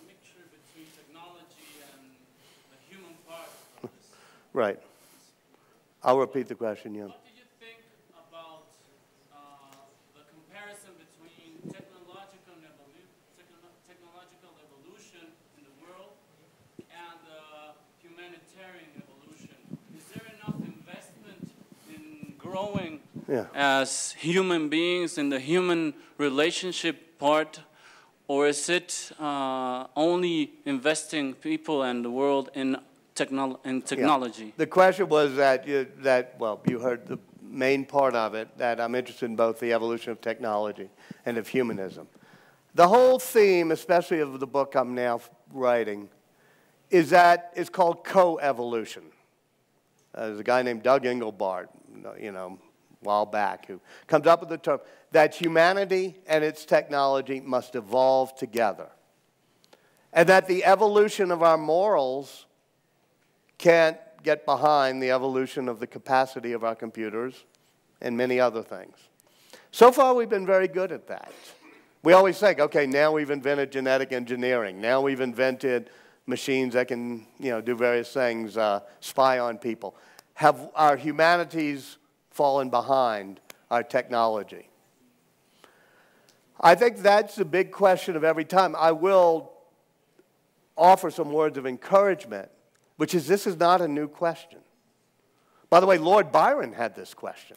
mixture between technology and the human part of this. Right. I'll repeat the question, yeah. What do you think about the comparison between technological evolution in the world and humanitarian evolution? Is there enough investment in growing as human beings in the human relationship part, or is it only investing people and the world in technology? Yeah. The question was well, you heard the main part of it, that I'm interested in both the evolution of technology and of humanism. The whole theme, especially of the book I'm now writing, is that it's called co-evolution. There's a guy named Doug Engelbart, a while back, who comes up with the term that humanity and its technology must evolve together. And that the evolution of our morals can't get behind the evolution of the capacity of our computers and many other things. So far, we've been very good at that. We always think, okay, now we've invented genetic engineering. Now we've invented machines that can, do various things, spy on people. Have our humanities fallen behind our technology? I think that's the big question of every time. I will offer some words of encouragement, which is this is not a new question. By the way, Lord Byron had this question,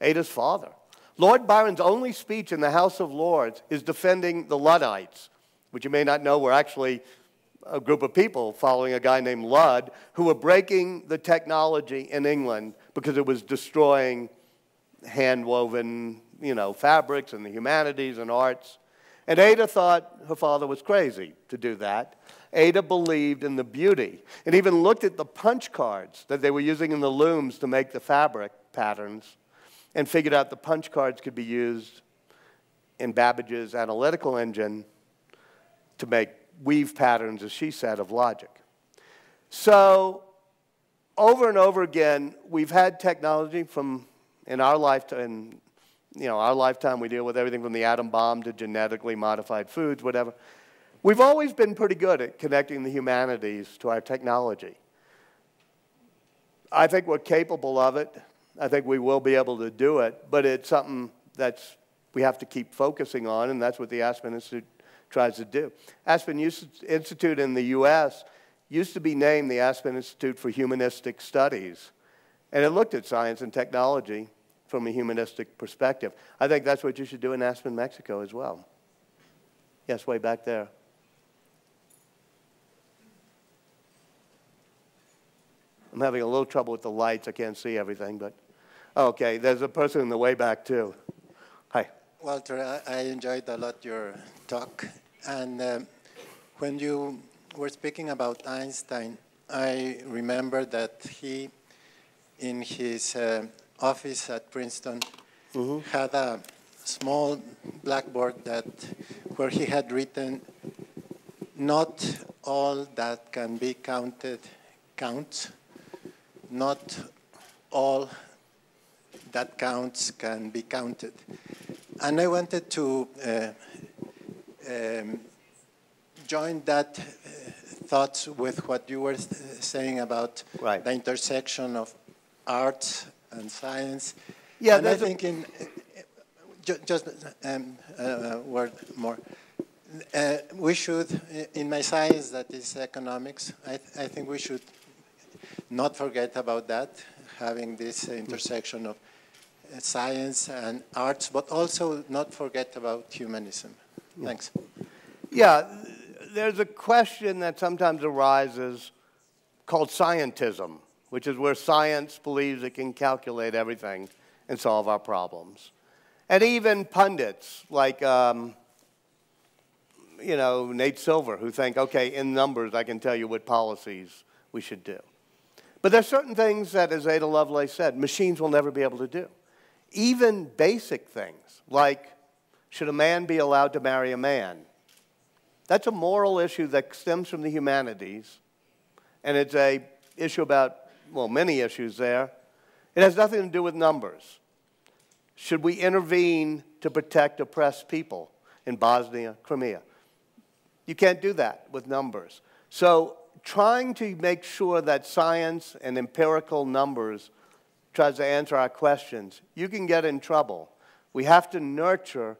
Ada's father. Lord Byron's only speech in the House of Lords is defending the Luddites, which you may not know were actually a group of people following a guy named Ludd who were breaking the technology in England because it was destroying hand-woven, fabrics and the humanities and arts. And Ada thought her father was crazy to do that. Ada believed in the beauty and even looked at the punch cards that they were using in the looms to make the fabric patterns and figured out the punch cards could be used in Babbage's analytical engine to make weave patterns, as she said, of logic. So over and over again, we've had technology in our lifetime. Our lifetime, we deal with everything from the atom bomb to genetically modified foods, whatever. We've always been pretty good at connecting the humanities to our technology. I think we're capable of it. I think we will be able to do it, but it's something we have to keep focusing on, and that's what the Aspen Institute tries to do. Aspen Institute in the U.S. used to be named the Aspen Institute for Humanistic Studies, and it looked at science and technology from a humanistic perspective. I think that's what you should do in Aspen, Mexico as well. Yes, way back there. I'm having a little trouble with the lights. I can't see everything, but okay, there's a person in the way back too. Hi. Walter, I enjoyed a lot your talk. And when you were speaking about Einstein, I remember that he, in his office at Princeton, had a small blackboard where he had written, "Not all that can be counted counts. Not all that counts can be counted." And I wanted to join that thoughts with what you were saying about the intersection of arts and science. Yeah, and I think just a word more. We should, in my science, that is economics, I think we should not forget about that, having this intersection of science and arts, but also not forget about humanism. Yeah. Thanks. Yeah, there's a question that sometimes arises called scientism, which is where science believes it can calculate everything and solve our problems. And even pundits like, Nate Silver, who think, okay, in numbers, I can tell you what policies we should do. But there's certain things that, as Ada Lovelace said, machines will never be able to do. Even basic things, like should a man be allowed to marry a man? That's a moral issue that stems from the humanities, and it's an issue about, well, many issues there. It has nothing to do with numbers. Should we intervene to protect oppressed people in Bosnia, Crimea? You can't do that with numbers. So trying to make sure that science and empirical numbers tries to answer our questions, you can get in trouble. We have to nurture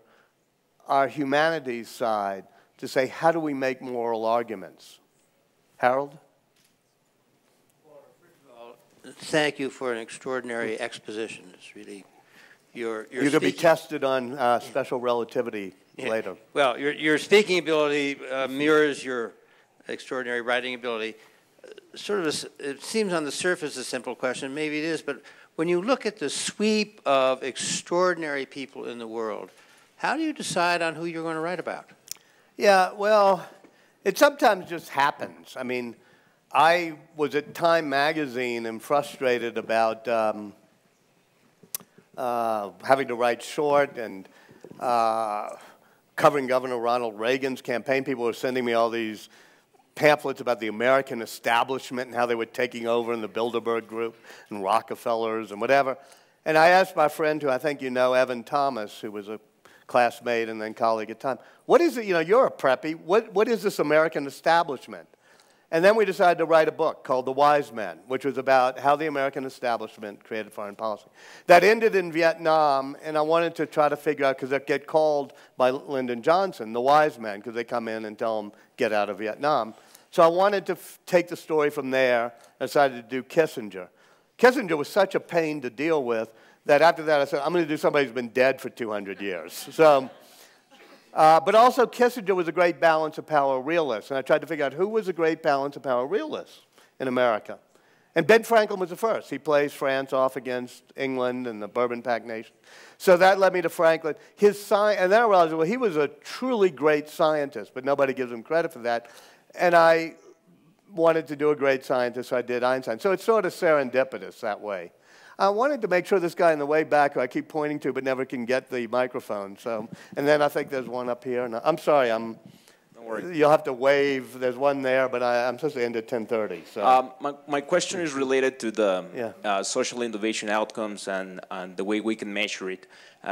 our humanities side to say, how do we make moral arguments? Harold? Well, first of all, thank you for an extraordinary exposition. It's really, you're going to be tested on special relativity later. Well, your speaking ability mirrors your extraordinary writing ability. It seems on the surface a simple question, maybe it is, but when you look at the sweep of extraordinary people in the world, how do you decide on who you're going to write about? Yeah, well, it sometimes just happens. I mean, I was at Time magazine and frustrated about having to write short and covering Governor Ronald Reagan's campaign. People were sending me all these pamphlets about the American establishment and how they were taking over in the Bilderberg Group and Rockefellers and whatever. And I asked my friend, who I think you know, Evan Thomas, who was a classmate and then colleague at Time, what is it, you know, you're a preppy, what is this American establishment? And then we decided to write a book called The Wise Men, which was about how the American establishment created foreign policy. That ended in Vietnam, and I wanted to try to figure out, because they get called by Lyndon Johnson, the wise men, because they come in and tell them, get out of Vietnam. So I wanted to take the story from there. I decided to do Kissinger. Kissinger was such a pain to deal with that after that I said, I'm going to do somebody who's been dead for 200 years. So, but also Kissinger was a great balance of power realist. And I tried to figure out who was a great balance of power realist in America. And Ben Franklin was the first. He plays France off against England and the Bourbon Pact nation. So that led me to Franklin. And then I realized, well, he was a truly great scientist, but nobody gives him credit for that. And I wanted to do a great scientist, so I did Einstein. So it's sort of serendipitous that way. I wanted to make sure this guy in the way back, who I keep pointing to but never can get the microphone. So, and then I think there's one up here. No, I'm sorry, Don't worry. You'll have to wave. There's one there, but I'm supposed to end at 10:30. So. My question is related to the social innovation outcomes and the way we can measure it.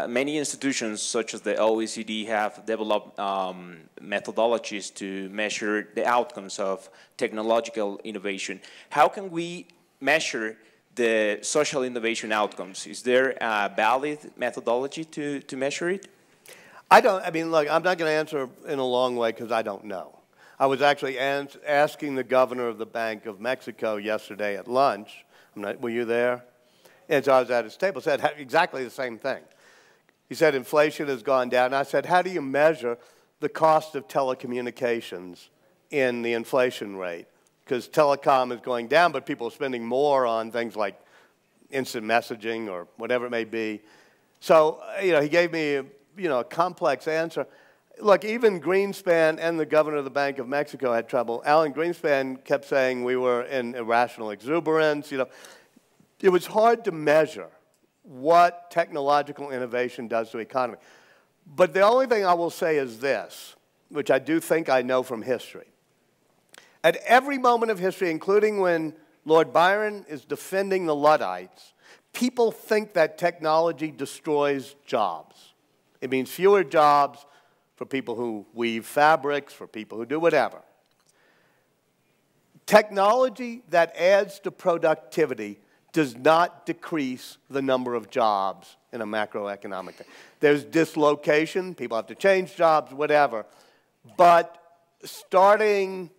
Many institutions, such as the OECD, have developed methodologies to measure the outcomes of technological innovation. How can we measure the social innovation outcomes? Is there a valid methodology to measure it? I mean, look, I'm not going to answer in a long way because I don't know. I was actually asking the governor of the Bank of Mexico yesterday at lunch. Were you there? And so I was at his table, said exactly the same thing. He said inflation has gone down. I said, how do you measure the cost of telecommunications in the inflation rate? Because telecom is going down, but people are spending more on things like instant messaging or whatever it may be. So, you know, he gave me a complex answer. Look, even Greenspan and the governor of the Bank of Mexico had trouble. Alan Greenspan kept saying we were in irrational exuberance. You know, it was hard to measure what technological innovation does to the economy. But the only thing I will say is this, which I do think I know from history. At every moment of history, including when Lord Byron is defending the Luddites, people think that technology destroys jobs. It means fewer jobs for people who weave fabrics, for people who do whatever. Technology that adds to productivity does not decrease the number of jobs in a macroeconomic thing. There's dislocation, people have to change jobs, whatever. But starting,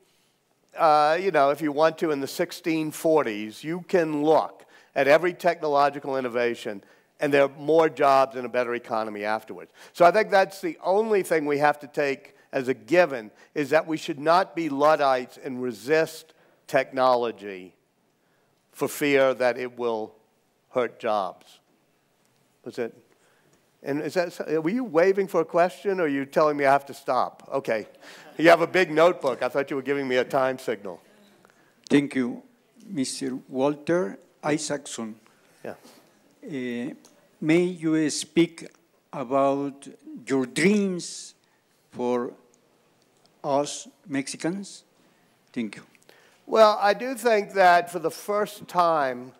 you know, if you want to, in the 1640s, you can look at every technological innovation and there are more jobs and a better economy afterwards. So I think that's the only thing we have to take as a given, is that we should not be Luddites and resist technology for fear that it will hurt jobs. Was it? And is that, were you waving for a question, or are you telling me I have to stop? Okay. You have a big notebook. I thought you were giving me a time signal. Thank you, Mr. Walter Isaacson. Yeah. May you speak about your dreams for us Mexicans? Thank you. Well, I do think that for the first time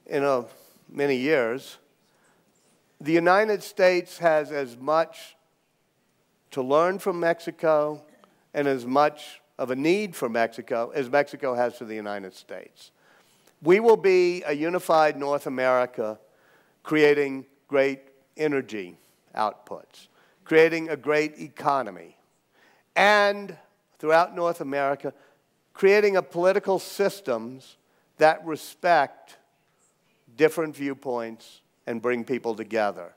in many years, the United States has as much to learn from Mexico and as much of a need for Mexico as Mexico has for the United States. We will be a unified North America creating great energy outputs, creating a great economy, and throughout North America, creating a political systems that respect different viewpoints and bring people together.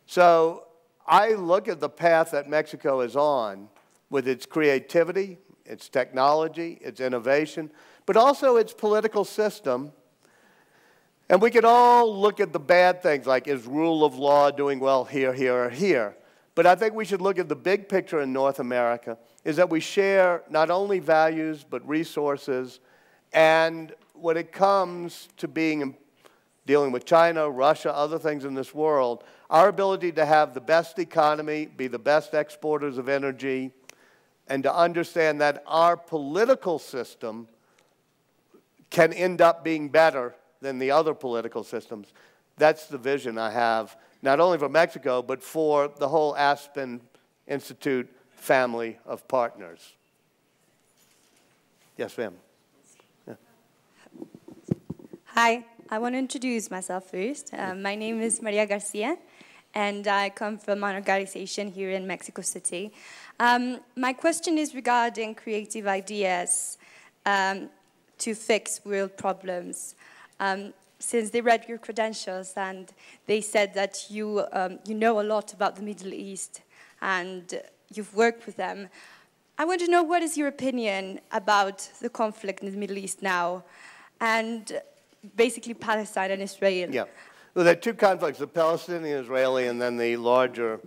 So I look at the path that Mexico is on with its creativity, its technology, its innovation, but also its political system. And we could all look at the bad things, like is rule of law doing well here, here, or here. But I think we should look at the big picture in North America, is that we share not only values, but resources. And when it comes to dealing with China, Russia, other things in this world, our ability to have the best economy, be the best exporters of energy, and to understand that our political system can end up being better than the other political systems. That's the vision I have, not only for Mexico, but for the whole Aspen Institute family of partners. Yes, ma'am. Yeah. Hi, I want to introduce myself first. My name is Maria Garcia, and I come from an organization here in Mexico City. My question is regarding creative ideas to fix world problems. Since they read your credentials and they said that you know a lot about the Middle East and you've worked with them, I want to know what is your opinion about the conflict in the Middle East now and basically Palestine and Israel. Yeah. Well, there are two conflicts, the Palestinian-Israeli and then the larger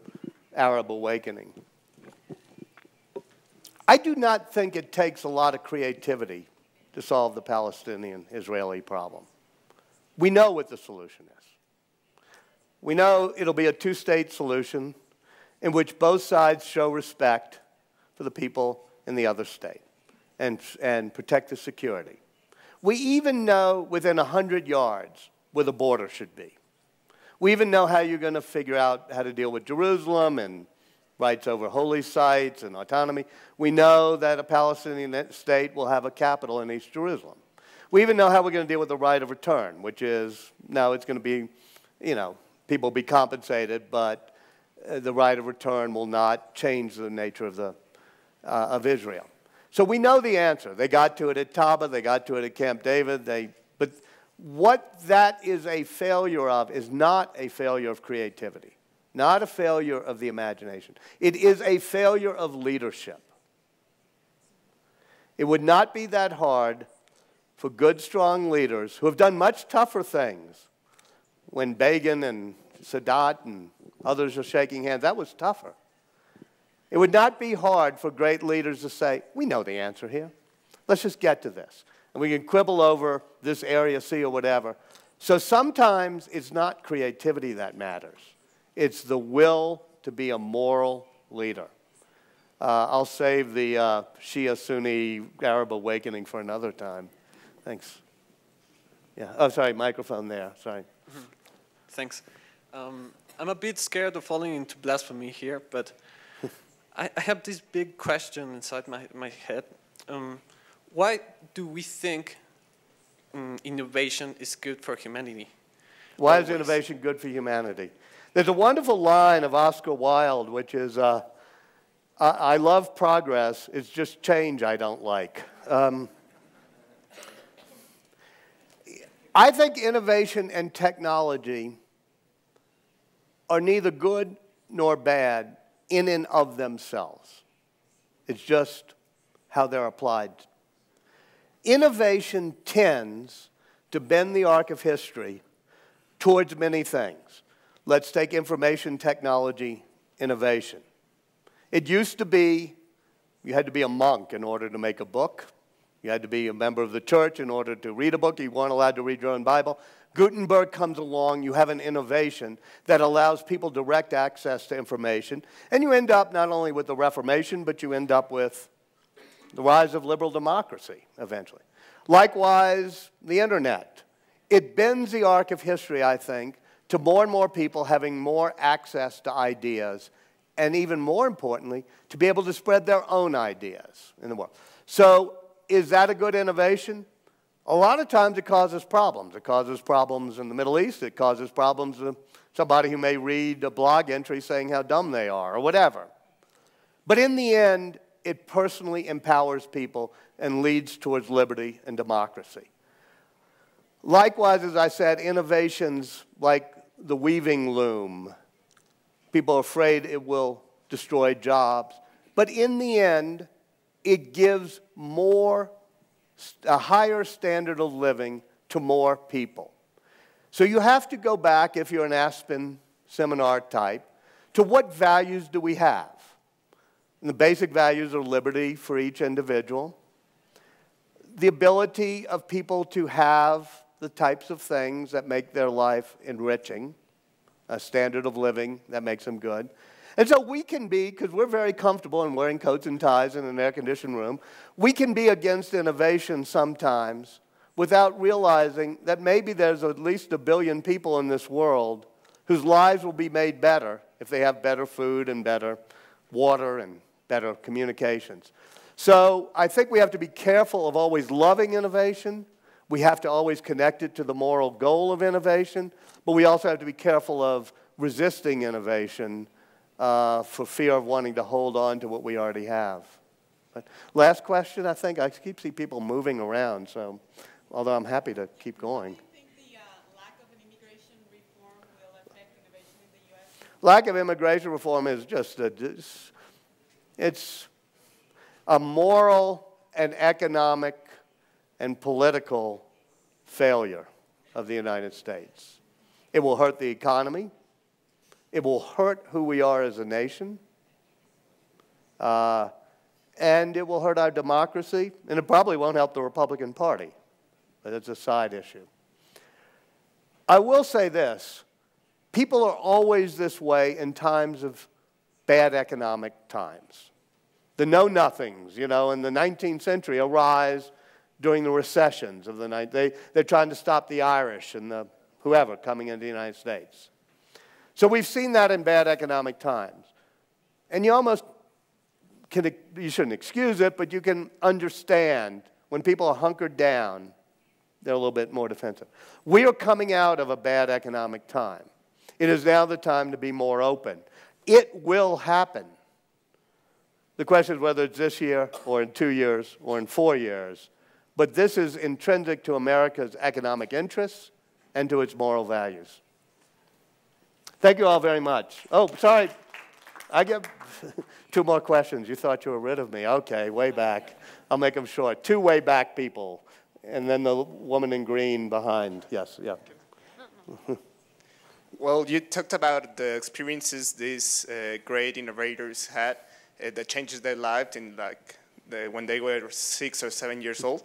Arab awakening. I do not think it takes a lot of creativity to solve the Palestinian-Israeli problem. We know what the solution is. We know it'll be a two-state solution in which both sides show respect for the people in the other state and protect the security. We even know within 100 yards where the border should be. We even know how you're going to figure out how to deal with Jerusalem and rights over holy sites and autonomy. We know that a Palestinian state will have a capital in East Jerusalem. We even know how we're going to deal with the right of return, which is, now it's going to be, people will be compensated, but the right of return will not change the nature of Israel. So we know the answer. They got to it at Taba, they got to it at Camp David, but what that is a failure of is not a failure of creativity, not a failure of the imagination. It is a failure of leadership. It would not be that hard for good, strong leaders who have done much tougher things. When Begin and Sadat and others are shaking hands, that was tougher. It would not be hard for great leaders to say, we know the answer here. Let's just get to this. And we can quibble over this area C or whatever. So sometimes it's not creativity that matters. It's the will to be a moral leader. I'll save the Shia-Sunni Arab awakening for another time. Thanks. Yeah. Oh, sorry, microphone there. Sorry. Mm-hmm. Thanks. I'm a bit scared of falling into blasphemy here, but I have this big question inside my head. Why do we think innovation is good for humanity? Why is innovation good for humanity? There's a wonderful line of Oscar Wilde, which is, I love progress, it's just change I don't like. I think innovation and technology are neither good nor bad in and of themselves. It's just how they're applied. Innovation tends to bend the arc of history towards many things. Let's take information technology innovation. It used to be you had to be a monk in order to make a book. You had to be a member of the church in order to read a book. You weren't allowed to read your own Bible. Gutenberg comes along, you have an innovation that allows people direct access to information, and you end up not only with the Reformation, but you end up with the rise of liberal democracy eventually. Likewise, the internet. It bends the arc of history, I think, to more and more people having more access to ideas, and even more importantly, to be able to spread their own ideas in the world. So is that a good innovation? A lot of times it causes problems. It causes problems in the Middle East. It causes problems with somebody who may read a blog entry saying how dumb they are or whatever. But in the end, it personally empowers people and leads towards liberty and democracy. Likewise, as I said, innovations like the weaving loom, people are afraid it will destroy jobs. But in the end, it gives a higher standard of living to more people. So you have to go back, if you're an Aspen seminar type, to what values do we have? And the basic values are liberty for each individual, the ability of people to have the types of things that make their life enriching, a standard of living that makes them good. And so we can be, because we're very comfortable in wearing coats and ties in an air-conditioned room, we can be against innovation sometimes without realizing that maybe there's at least 1 billion people in this world whose lives will be made better if they have better food and better water and better communications. So I think we have to be careful of always loving innovation. We have to always connect it to the moral goal of innovation, but we also have to be careful of resisting innovation for fear of wanting to hold on to what we already have. But last question, I think. I keep seeing people moving around, so although I'm happy to keep going. Do you think the lack of an immigration reform will affect innovation in the U.S.? Lack of immigration reform is just it's a moral and economic and political failure of the United States. It will hurt the economy. It will hurt who we are as a nation. And it will hurt our democracy. And it probably won't help the Republican Party. But it's a side issue. I will say this. People are always this way in times of bad economic times. The know-nothings, you know, in the 19th century arise during the recessions of the night. They're trying to stop the Irish and the whoever coming into the United States. So we've seen that in bad economic times. And you almost can, you shouldn't excuse it, but you can understand when people are hunkered down, they're a little bit more defensive. We are coming out of a bad economic time. It is now the time to be more open. It will happen. The question is whether it's this year or in 2 years or in 4 years. But this is intrinsic to America's economic interests and to its moral values. Thank you all very much. Oh, sorry. I get 2 more questions. You thought you were rid of me. Okay, way back. I'll make them short. 2 way back people. And then the woman in green behind. Yes, yeah. Well, you talked about the experiences these great innovators had that changes their lives in when they were 6 or 7 years old.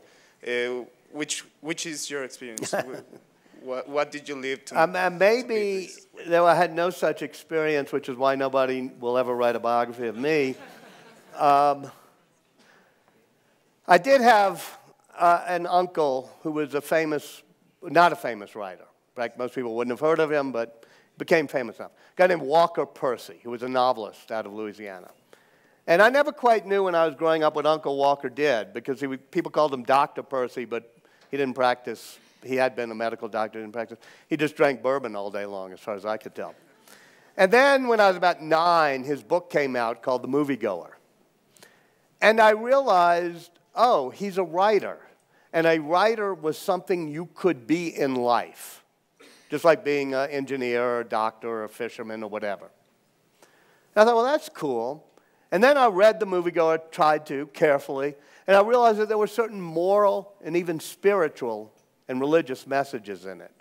Which is your experience? What did you live to? Maybe though I had no such experience, which is why nobody will ever write a biography of me. I did have an uncle who was not a famous writer. In fact, most people wouldn't have heard of him, but became famous enough. A guy named Walter Percy, who was a novelist out of Louisiana. And I never quite knew when I was growing up what Uncle Walker did, because people called him Dr. Percy, but he didn't practice. He had been a medical doctor, didn't practice. He just drank bourbon all day long, as far as I could tell. And then when I was about 9, his book came out called The Moviegoer. And I realized, oh, he's a writer. And a writer was something you could be in life, just like being an engineer or a doctor or a fisherman or whatever. And I thought, well, that's cool. And then I read The Moviegoer, tried to, carefully, and I realized that there were certain moral and even spiritual and religious messages in it.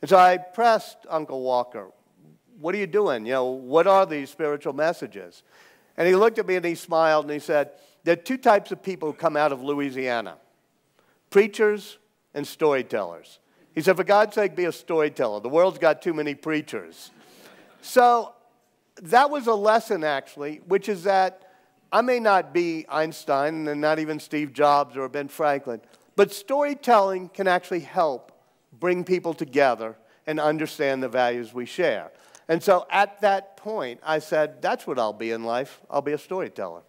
And so I pressed Uncle Walker, what are you doing? You know, what are these spiritual messages? And he looked at me and he smiled and he said, there are 2 types of people who come out of Louisiana, preachers and storytellers. He said, for God's sake, be a storyteller. The world's got too many preachers. So that was a lesson, actually, which is that I may not be Einstein and not even Steve Jobs or Ben Franklin, but storytelling can actually help bring people together and understand the values we share. And so at that point, I said, that's what I'll be in life. I'll be a storyteller.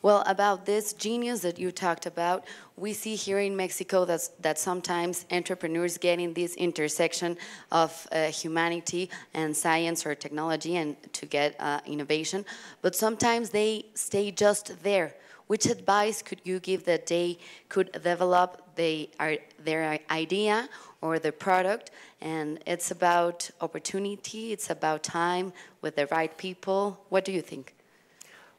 Well, about this genius that you talked about, we see here in Mexico that sometimes entrepreneurs get in this intersection of humanity and science or technology and to get innovation, but sometimes they stay just there. Which advice could you give that they could develop their idea or the product? And it's about opportunity, it's about time with the right people. What do you think?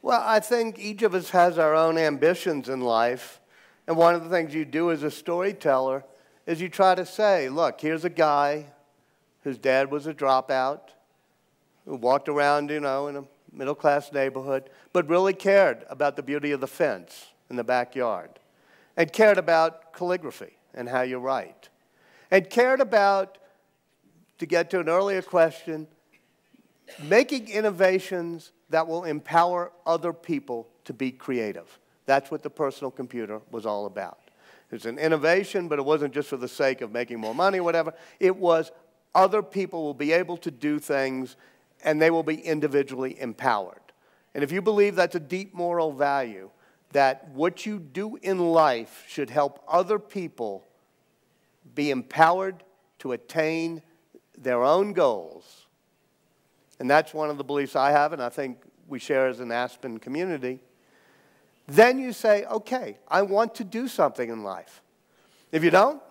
Well, I think each of us has our own ambitions in life. And one of the things you do as a storyteller is you try to say, look, here's a guy whose dad was a dropout, who walked around, you know, in a middle-class neighborhood, but really cared about the beauty of the fence in the backyard, and cared about calligraphy and how you write, and cared about, to get to an earlier question, making innovations that will empower other people to be creative. That's what the personal computer was all about. It was an innovation, but it wasn't just for the sake of making more money or whatever. It was other people will be able to do things, and they will be individually empowered. And if you believe that's a deep moral value, that what you do in life should help other people be empowered to attain their own goals, and that's one of the beliefs I have, and I think we share as an Aspen community, then you say, okay, I want to do something in life. If you don't,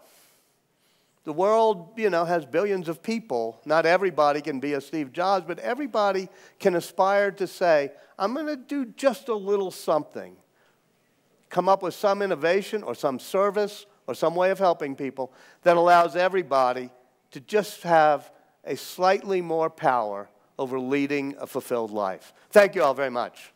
the world, you know, has billions of people. Not everybody can be a Steve Jobs, but everybody can aspire to say, I'm going to do just a little something. Come up with some innovation or some service or some way of helping people that allows everybody to just have a slightly more power over leading a fulfilled life. Thank you all very much.